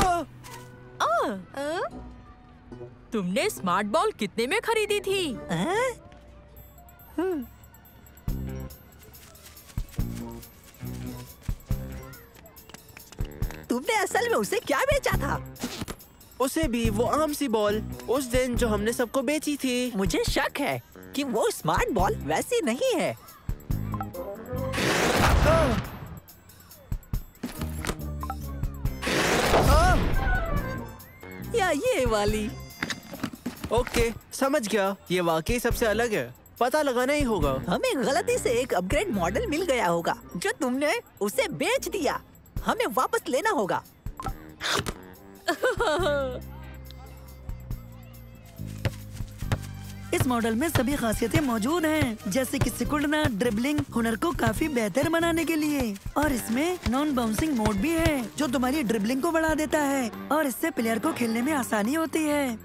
तुमने स्मार्ट बॉल कितने में खरीदी थी? तुमने असल में उसे क्या बेचा था? उसे भी वो आम सी बॉल, उस दिन जो हमने सबको बेची थी। मुझे शक है कि वो स्मार्ट बॉल वैसी नहीं है। या ये वाली। ओके, समझ गया। ये वाकई सबसे अलग है। पता लगाना ही होगा। हमें गलती से एक अपग्रेड मॉडल मिल गया होगा जो तुमने उसे बेच दिया। हमें वापस लेना होगा। इस मॉडल में सभी खासियतें मौजूद हैं, जैसे कि सिकुड़ना, ड्रिबलिंग, हुनर को काफी बेहतर बनाने के लिए। और इसमें नॉन बाउंसिंग मोड भी है जो तुम्हारी ड्रिबलिंग को बढ़ा देता है और इससे प्लेयर को खेलने में आसानी होती है।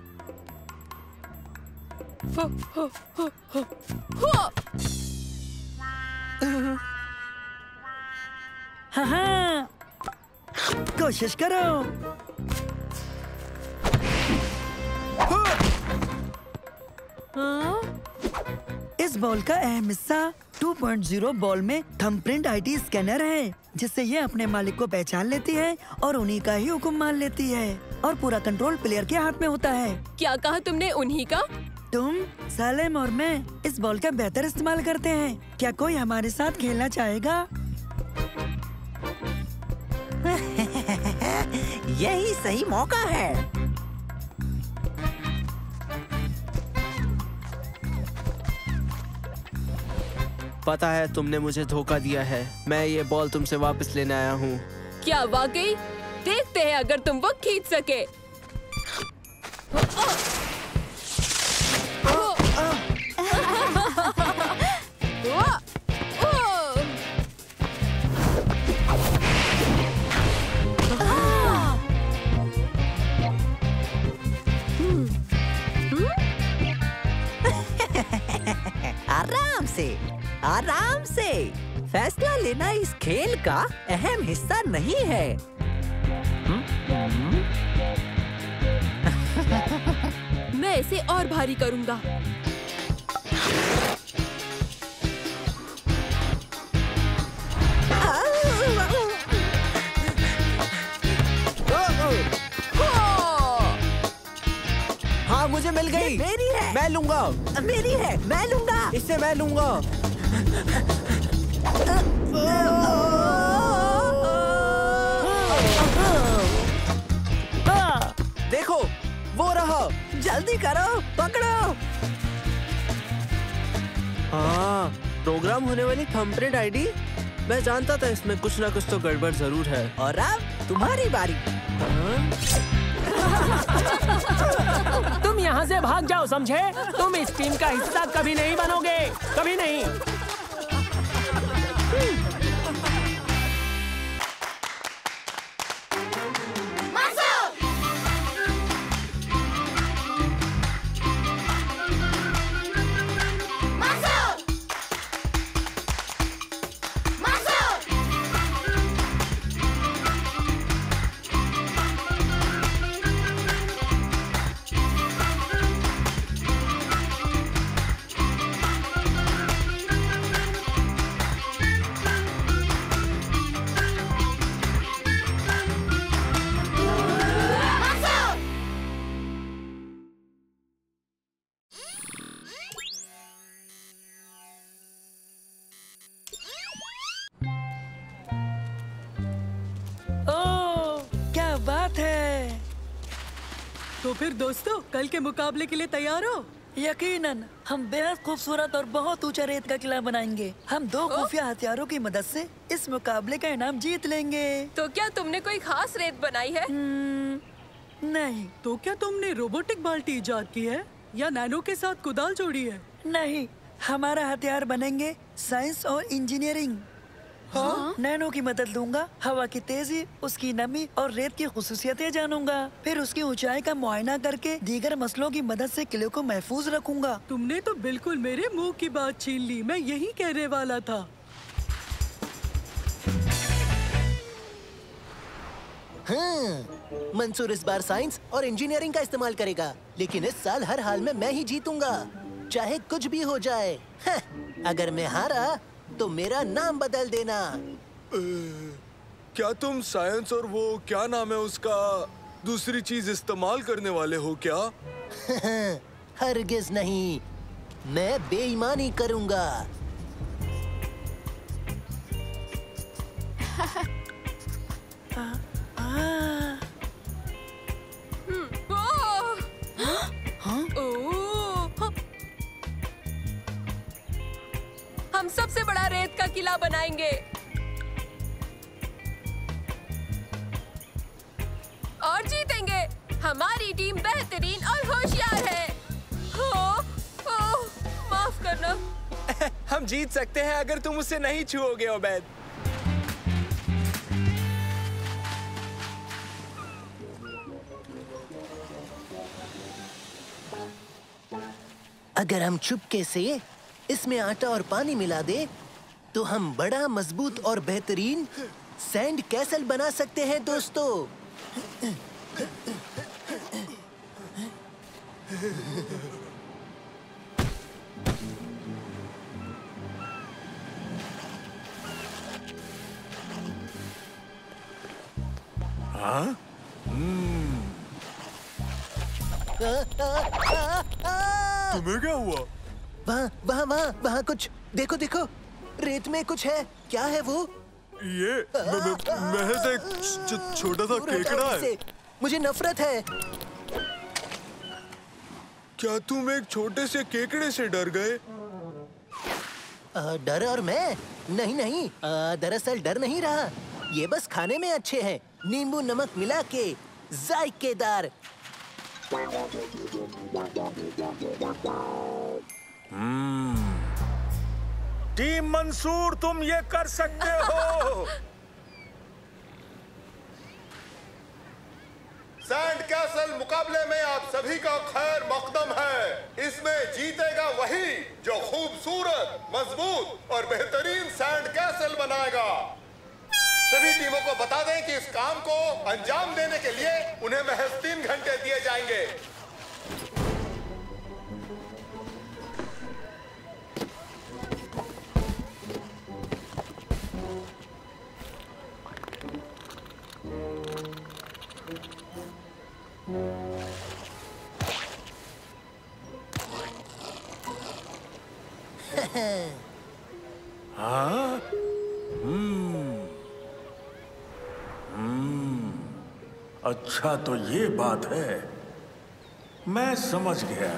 हाँ, कोशिश करो। इस बॉल का अहम हिस्सा 2.0 बॉल में थंबप्रिंट आईडी स्कैनर है, जिससे ये अपने मालिक को पहचान लेती है और उन्हीं का ही हुक्म मान लेती है और पूरा कंट्रोल प्लेयर के हाथ में होता है। क्या कहा तुमने? उन्हीं का? तुम, सालेम और मैं इस बॉल का बेहतर इस्तेमाल करते हैं। क्या कोई हमारे साथ खेलना चाहेगा? यही सही मौका है। पता है तुमने मुझे धोखा दिया है। मैं ये बॉल तुमसे वापस लेने आया हूँ। क्या वाकई? देखते हैं अगर तुम वो खींच सके। आराम से फैसला लेना इस खेल का अहम हिस्सा नहीं है। मैं इसे और भारी करूंगा। हाँ, मुझे मिल गई। मेरी है। मैं लूंगा। मेरी है। मैं लूंगा। इससे मैं लूंगा। देखो, वो रहा। जल्दी करो, पकड़ो। हाँ, प्रोग्राम होने वाली थंबप्रिंट आईडी। मैं जानता था इसमें कुछ ना कुछ तो गड़बड़ जरूर है। और अब तुम्हारी बारी। तुम यहाँ से भाग जाओ, समझे? तुम इस टीम का हिस्सा कभी नहीं बनोगे, कभी नहीं। तो फिर दोस्तों, कल के मुकाबले के लिए तैयार हो? यकीनन, हम बेहद खूबसूरत और बहुत ऊंचा रेत का किला बनाएंगे। हम 2 खुफिया हथियारों की मदद से इस मुकाबले का इनाम जीत लेंगे। तो क्या तुमने कोई खास रेत बनाई है? नहीं। तो क्या तुमने रोबोटिक बाल्टी इजाद की है या नैनो के साथ कुदाल जोड़ी है? नहीं, हमारा हथियार बनेंगे साइंस और इंजीनियरिंग। हाँ? नैनो की मदद लूंगा, हवा की तेजी, उसकी नमी और रेत की खुसूसियतें जानूंगा। फिर उसकी ऊंचाई का मुआयना करके दीगर मसलों की मदद से किले को महफूज रखूंगा। तुमने तो बिल्कुल मेरे मुंह की बात छीन ली। मैं यही कहने वाला था। हाँ, मंसूर इस बार साइंस और इंजीनियरिंग का इस्तेमाल करेगा, लेकिन इस साल हर हाल में मैं ही जीतूंगा, चाहे कुछ भी हो जाए। हाँ, अगर मैं हारा तो मेरा नाम बदल देना। क्या तुम साइंस और वो क्या नाम है उसका दूसरी चीज इस्तेमाल करने वाले हो क्या? हरगिज नहीं, मैं बेईमानी करूंगा। हम सबसे बड़ा रेत का किला बनाएंगे और जीतेंगे। हमारी टीम बेहतरीन और होशियार है। माफ करना। हम जीत सकते हैं अगर तुम उससे नहीं छुओगे ओबैद। अगर हम चुपके से इसमें आटा और पानी मिला दे तो हम बड़ा मजबूत और बेहतरीन सैंड कैसल बना सकते हैं दोस्तों। हाँ? तुम्हें क्या हुआ? वहाँ कुछ देखो देखो, रेत में कुछ है। क्या है वो? ये महज एक छोटा सा केकड़ा है। मुझे नफरत है। क्या तुम एक छोटे से केकड़े से डर गए? डर और मैं? नहीं, दरअसल डर नहीं रहा। ये बस खाने में अच्छे हैं, नींबू नमक मिला के जायकेदार। टीम मंसूर, तुम ये कर सकते हो। सैंड कैसल मुकाबले में आप सभी का खैर मकदम है। इसमें जीतेगा वही जो खूबसूरत, मजबूत और बेहतरीन सैंड कैसल बनाएगा। सभी टीमों को बता दें कि इस काम को अंजाम देने के लिए उन्हें महज 3 घंटे दिए जाएंगे। हाँ? अच्छा तो ये बात है, मैं समझ गया।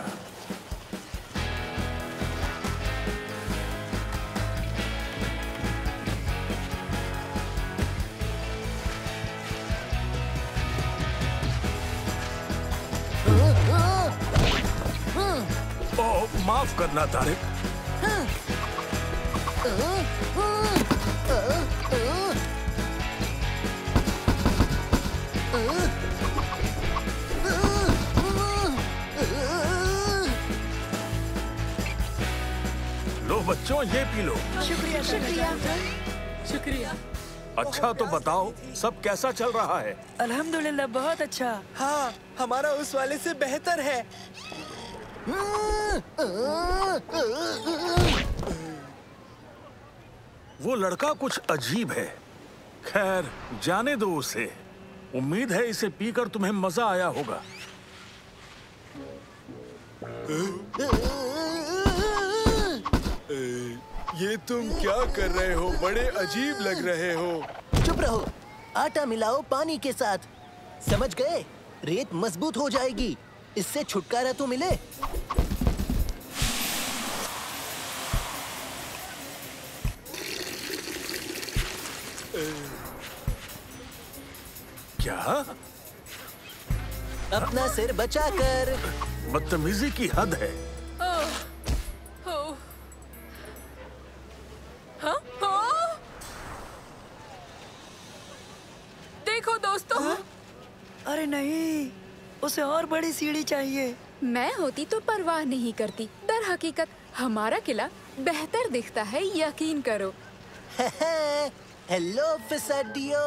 माफ करना तारिक। लो बच्चों, ये पी लो। शुक्रिया शुक्रिया शुक्रिया। अच्छा तो बताओ, सब कैसा चल रहा है? अल्हम्दुलिल्लाह बहुत अच्छा। हाँ, हमारा उस वाले से बेहतर है। वो लड़का कुछ अजीब है। खैर, जाने दो उसे। उम्मीद है इसे पीकर तुम्हें मजा आया होगा। ये तुम क्या कर रहे हो? बड़े अजीब लग रहे हो। चुप रहो। आटा मिलाओ पानी के साथ। समझ गए? रेत मजबूत हो जाएगी। इससे छुटकारा तो मिले। क्या? अपना सिर बचाकर। बदतमीजी की हद है। देखो दोस्तों। अरे नहीं, उसे और बड़ी सीढ़ी चाहिए। मैं होती तो परवाह नहीं करती। दर हकीकत हमारा किला बेहतर दिखता है, यकीन करो। हेलो फिसडियो।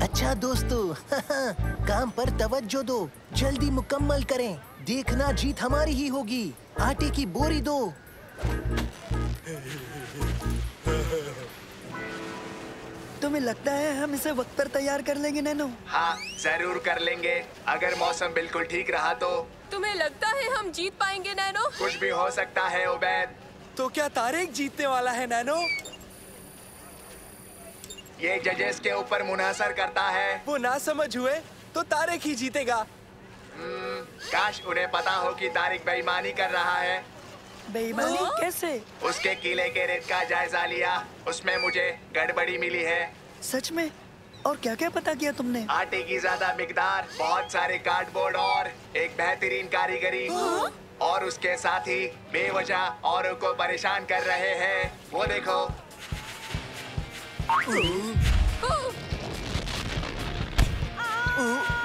अच्छा दोस्तों, काम पर तवज्जो दो। जल्दी मुकम्मल करें। देखना जीत हमारी ही होगी। आटे की बोरी दो। तुम्हें लगता है हम इसे वक्त पर तैयार कर लेंगे नैनो? हाँ, जरूर कर लेंगे। अगर मौसम बिल्कुल ठीक रहा तो। तुम्हें लगता है हम जीत पाएंगे नैनो? कुछ भी हो सकता है उबैद। तो क्या तारिक जीतने वाला है नैनो? ये जजेस के ऊपर मुनासर करता है। वो ना समझ हुए तो तारिक ही जीतेगा। काश उन्हें पता हो कि तारिक बेईमानी कर रहा है। बेईमानी कैसे? उसके किले के रेत का जायजा लिया, उसमें मुझे गड़बड़ी मिली है। सच में? और क्या क्या पता किया तुमने? आटे की ज्यादा मिकदार, बहुत सारे कार्डबोर्ड और एक बेहतरीन कारीगरी। और उसके साथ ही बेवजह औरों को परेशान कर रहे हैं। वो देखो।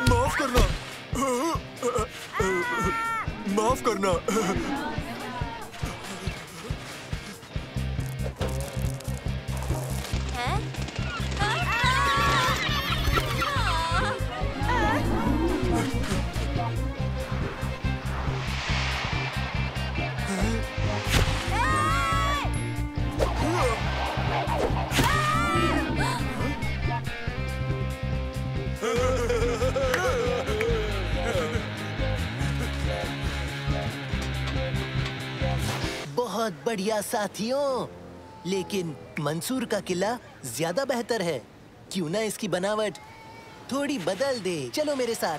माफ करना। माफ करना। बढ़िया साथियों, लेकिन मंसूर का किला ज्यादा बेहतर है। क्यों ना इसकी बनावट थोड़ी बदल दे? चलो मेरे साथ।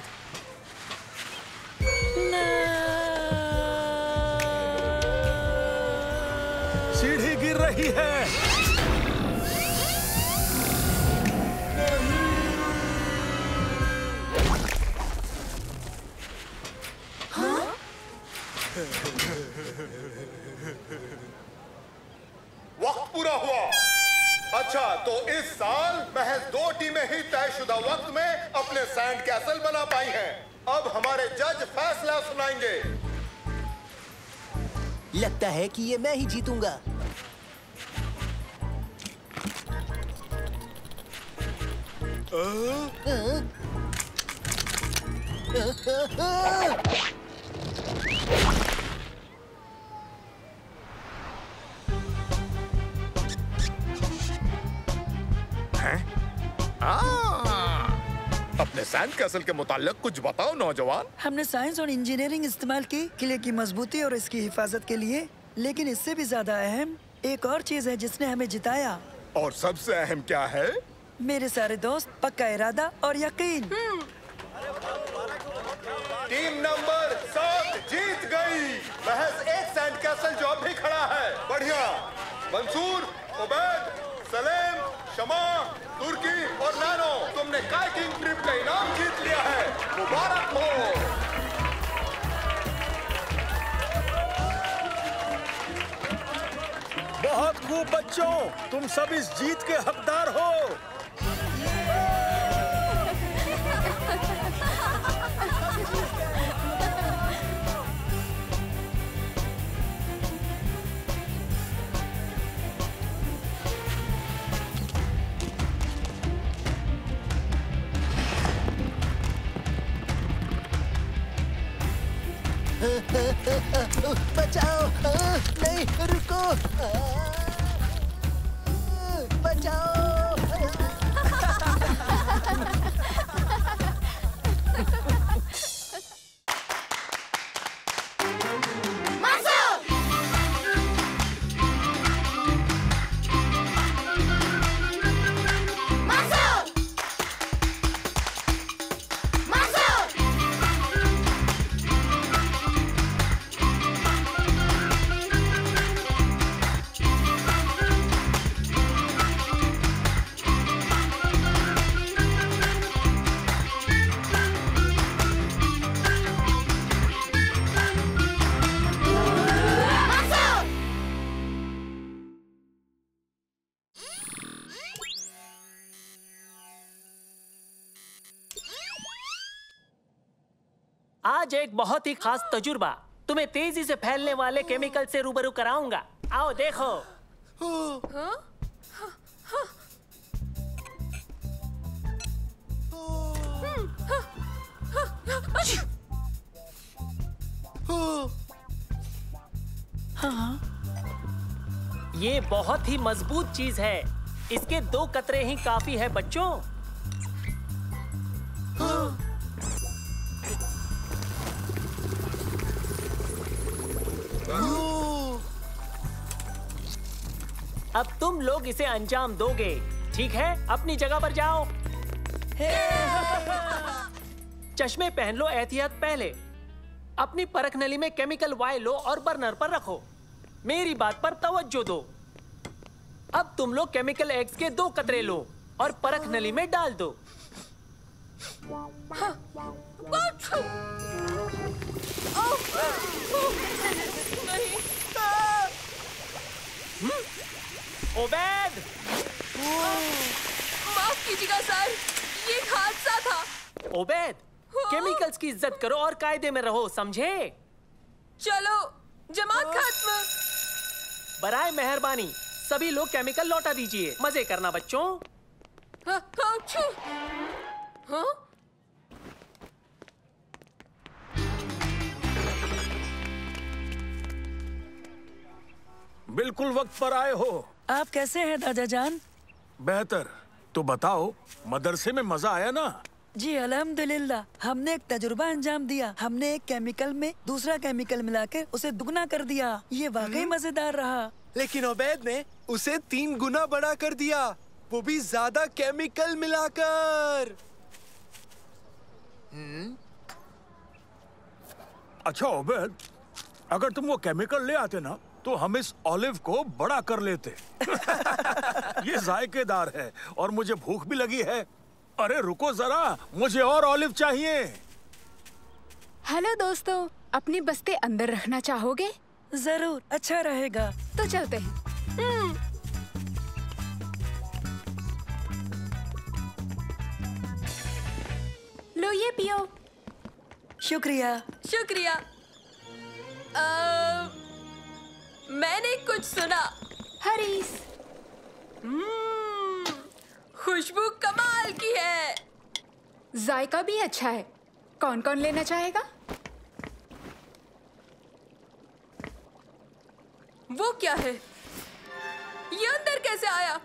सीढ़ी गिर रही है। वक्त पूरा हुआ। अच्छा, तो इस साल महज 2 टीमें ही तयशुदा वक्त में अपने सैंड कैसल बना पाई हैं। अब हमारे जज फैसला सुनाएंगे। लगता है कि ये मैं ही जीतूंगा। अपने सैंड कैसल के मुताल्लिक कुछ बताओ नौजवान। हमने साइंस और इंजीनियरिंग इस्तेमाल की किले की मजबूती और इसकी हिफाजत के लिए, लेकिन इससे भी ज्यादा अहम एक और चीज है जिसने हमें जिताया। और सबसे अहम क्या है? मेरे सारे दोस्त, पक्का इरादा और यकीन। टीम नंबर 7 जीत गई। महज एक सैंड कैसल जो अब भी खड़ा है। बढ़िया। मंसूर, उबैद, सलेम, शमा, तुर्की और नैनो, तुमने काइकिंग ट्रिप का इनाम जीत लिया है। मुबारक हो। बहुत खूब बच्चों, तुम सब इस जीत के हकदार हो। बचाओ! नहीं, रुको! बचाओ! आज एक बहुत ही खास तजुर्बा, तुम्हें तेजी से फैलने वाले केमिकल से रूबरू कराऊंगा। आओ देखो। ये बहुत ही मजबूत चीज है। इसके 2 कतरे ही काफी है बच्चों। अब तुम लोग इसे अंजाम दोगे, ठीक है? अपनी जगह पर जाओ। चश्मे पहन लो एहतियात पहले। अपनी परख नली में केमिकल वाई लो और बर्नर पर रखो। मेरी बात पर तवज्जो दो। अब तुम लोग केमिकल एक्स के 2 कतरे लो और परख नली में डाल दो। ओबैद! माफ कीजिएगा सर, ये एक हादसा था। ओबैद, केमिकल्स की इज्जत करो और कायदे में रहो, समझे? चलो, जमात खत्म। बराए मेहरबानी सभी लोग केमिकल लौटा दीजिए। मजे करना बच्चों। हाँ? बिल्कुल वक्त पर आए हो। आप कैसे हैं दादा जान? बेहतर। तो बताओ, मदरसे में मजा आया ना? जी अल्हम्दुलिल्लाह, हमने एक तजुर्बा अंजाम दिया। हमने एक केमिकल में दूसरा केमिकल मिलाकर उसे दुगना कर दिया। ये वाकई मजेदार रहा। लेकिन ओबैद ने उसे 3 गुना बड़ा कर दिया, वो भी ज्यादा केमिकल मिलाकर। अच्छा ओबैद, अगर तुम वो केमिकल ले आते ना तो हम इस ऑलिव को बड़ा कर लेते। ये जायकेदार है और मुझे भूख भी लगी है। अरे रुको जरा, मुझे और ऑलिव चाहिए। हेलो दोस्तों, अपनी बस्ते अंदर रखना चाहोगे? जरूर, अच्छा रहेगा। तो चलते हैं। लो ये पियो। शुक्रिया। शुक्रिया। मैंने कुछ सुना। हरीस। खुशबू कमाल की है। जायका भी अच्छा है। कौन कौन लेना चाहेगा? वो क्या है? ये अंदर कैसे आया?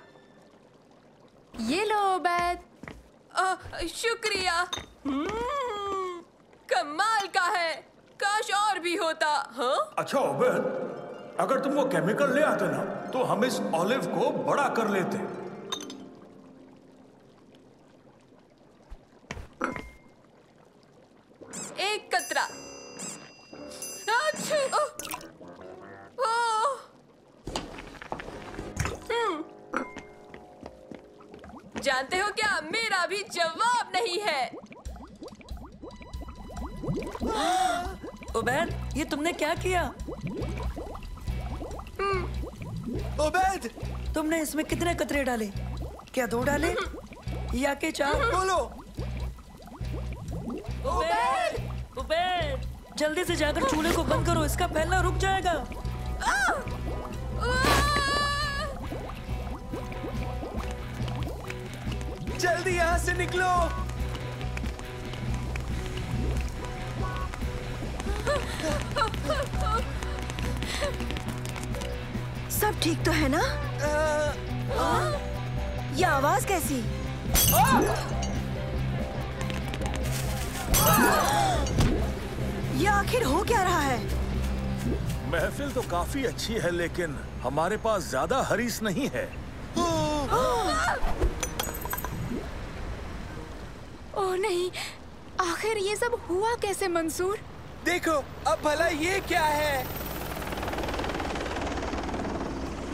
ये लो ओबैद। शुक्रिया। कमाल का है, काश और भी होता। हाँ? अच्छा ओबैद, अगर तुम वो केमिकल ले आते ना तो हम इस ऑलिव को बड़ा कर लेते। एक कतरा। जानते हो क्या, मेरा भी जवाब नहीं है। उबैद, ये तुमने क्या किया? उबैद, तुमने इसमें कितने कतरे डाले? क्या 2 डाले या के 4? बोलो। उबैद, उबैद, जल्दी से जाकर चूल्हे को बंद करो, इसका फैलना रुक जाएगा। जल्दी यहाँ से निकलो। सब ठीक तो है ना? ये आवाज कैसी? ये आखिर हो क्या रहा है? महफिल तो काफी अच्छी है लेकिन हमारे पास ज्यादा हरीस नहीं है। ओह नहीं, आखिर ये सब हुआ कैसे मंसूर? देखो, अब भला ये क्या है?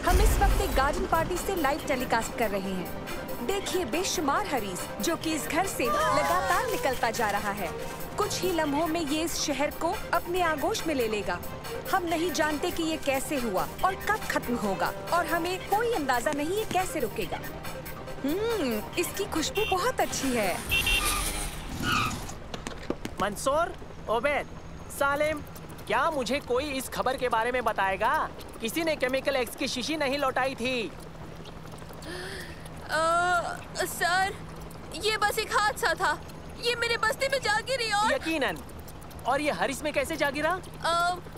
हम इस वक्त एक गार्डन पार्टी से लाइव टेलीकास्ट कर रहे हैं। देखिए बेशुमार हरीस जो कि इस घर से लगातार निकलता जा रहा है। कुछ ही लम्हों में ये इस शहर को अपने आगोश में ले लेगा। हम नहीं जानते कि ये कैसे हुआ और कब खत्म होगा और हमें कोई अंदाजा नहीं ये कैसे रुकेगा। इसकी खुशबू बहुत अच्छी है। मंसूर, ओबैद, सालिम, क्या मुझे कोई इस खबर के बारे में बताएगा? किसी ने केमिकल एक्स की शीशी नहीं लौटाई थी। सर, ये बस एक हादसा था। ये मेरे बस्ती में जा गिरी और यकीनन। और ये हरीस में कैसे जा गिरा?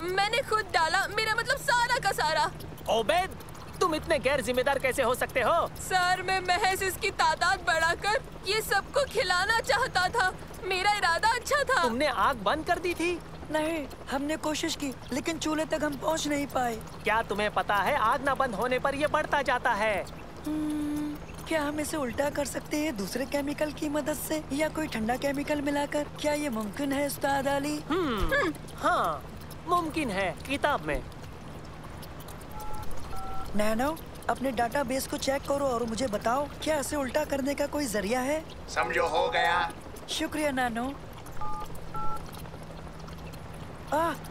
मैंने खुद डाला, मेरा मतलब सारा का सारा। ओबैद, तुम इतने गैर जिम्मेदार कैसे हो सकते हो? सर, मैं महज इसकी तादाद बढ़ाकर ये सबको खिलाना चाहता था। मेरा इरादा अच्छा था। तुमने आग बंद कर दी थी? नहीं, हमने कोशिश की लेकिन चूल्हे तक हम पहुंच नहीं पाए। क्या तुम्हें पता है आग न बंद होने पर ये बढ़ता जाता है? क्या हम इसे उल्टा कर सकते हैं दूसरे केमिकल की मदद से या कोई ठंडा केमिकल मिलाकर? क्या ये मुमकिन है उस्ताद अली? हाँ, मुमकिन है, किताब में। नैनो, अपने डाटाबेस को चेक करो और मुझे बताओ क्या इसे उल्टा करने का कोई जरिया है? समझो हो गया। शुक्रिया नानो।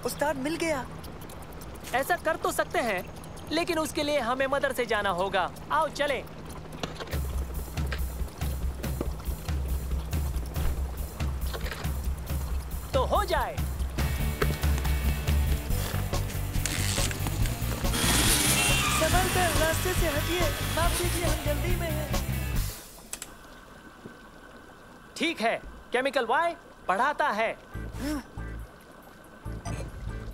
उस्ताद मिल गया। ऐसा कर तो सकते हैं, लेकिन उसके लिए हमें मदर से जाना होगा। आओ चलें। तो हो जाए। संभल कर, रास्ते से हटिए। माफ कीजिए, हम जल्दी में हैं। ठीक है, केमिकल वाई बढ़ाता है,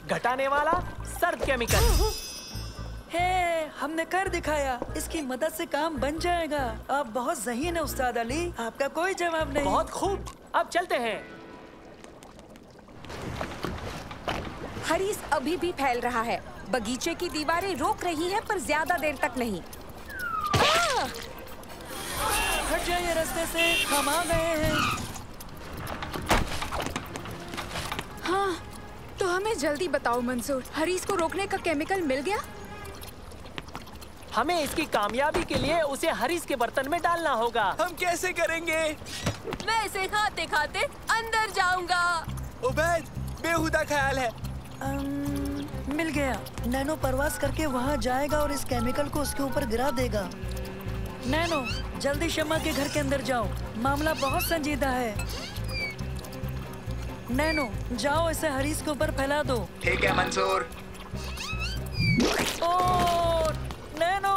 घटाने वाला सर्द केमिकल। हे, हमने कर दिखाया। इसकी मदद से काम बन जाएगा। आप बहुत ज़हीन है उस्ताद अली, आपका कोई जवाब नहीं। बहुत खूब, अब चलते हैं। हरीस अभी भी फैल रहा है। बगीचे की दीवारें रोक रही हैं, पर ज्यादा देर तक नहीं। हट जाइए रास्ते से, हम आ गए हैं। हाँ, तो हमें जल्दी बताओ मंसूर, हरीस को रोकने का केमिकल मिल गया? हमें इसकी कामयाबी के लिए उसे हरीस के बर्तन में डालना होगा। हम कैसे करेंगे? मैं इसे खाते खाते अंदर जाऊंगा। उबैद, बेहुदा ख्याल है। मिल गया। नैनो परवास करके वहाँ जाएगा और इस केमिकल को उसके ऊपर गिरा देगा। नैनो, जल्दी शम्मा के घर के अंदर जाओ, मामला बहुत संजीदा है। नैनो, जाओ इसे हरीस के ऊपर फैला दो। ठीक है मंसूर। ओ, नैनो!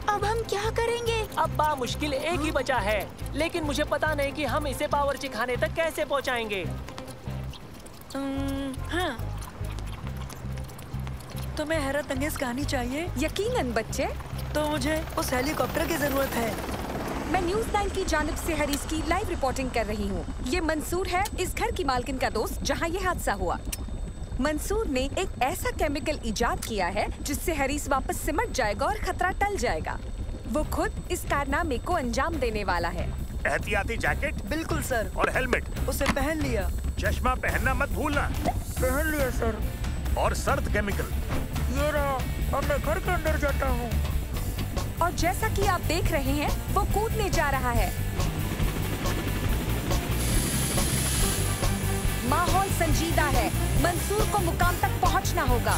अब हम क्या करेंगे? अब मुश्किल एक ही बचा है, लेकिन मुझे पता नहीं कि हम इसे बावर्ची खाने तक कैसे पहुंचाएंगे। हाँ, तुम्हें हैरत अंगेज कहानी चाहिए? यकीनन बच्चे। तो मुझे उस हेलीकॉप्टर की जरूरत है। मैं न्यूज़ 9 की जानिब से हरीस की लाइव रिपोर्टिंग कर रही हूँ। ये मंसूर है, इस घर की मालकिन का दोस्त, जहाँ ये हादसा हुआ। मंसूर ने एक ऐसा केमिकल इजाद किया है जिससे हरीस वापस सिमट जाएगा और खतरा टल जाएगा। वो खुद इस कारनामे को अंजाम देने वाला है। एहतियाती जैकेट? बिल्कुल सर। और हेलमेट? उसे पहन लिया। चश्मा पहनना मत भूलना। पहन लिया सर। और सर्द केमिकल? ये रहा, अब मैं घर के अंदर जाता हूँ। और जैसा कि आप देख रहे हैं, वो कूदने जा रहा है। माहौल संजीदा है। मंसूर को मुकाम तक पहुंचना होगा।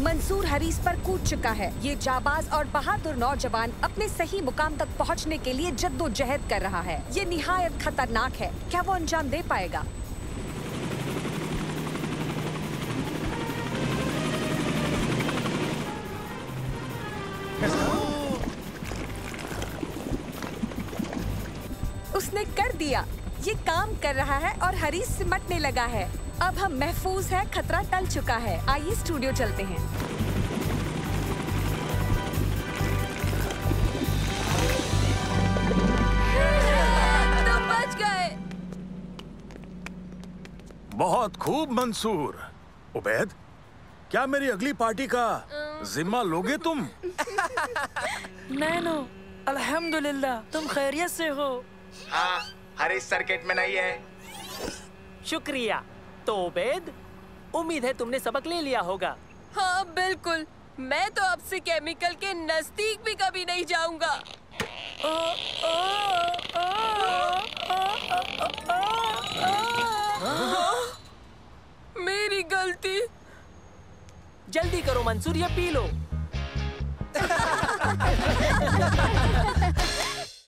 मंसूर हरीस पर कूद चुका है। ये जाबाज और बहादुर नौजवान अपने सही मुकाम तक पहुंचने के लिए जद्दोजहद कर रहा है। ये निहायत खतरनाक है। क्या वो अंजाम दे पाएगा? उसने कर दिया। ये काम कर रहा है और हरीस सिमटने लगा है। अब हम महफूज है, खतरा टल चुका है। आइए स्टूडियो चलते हैं। तुम बच गए। बहुत खूब मंसूर। उबैद, क्या मेरी अगली पार्टी का जिम्मा लोगे तुम? नैनो, अल्हम्दुलिल्लाह, तुम खैरियत से हो? हाँ, हरीस सर्किट में नहीं है। शुक्रिया। तो उबैद, उम्मीद है तुमने सबक ले लिया होगा। हाँ बिल्कुल, मैं तो आपसे केमिकल के नजदीक भी कभी नहीं जाऊंगा। मेरी गलती। जल्दी करो मंसूर, ये पी लो।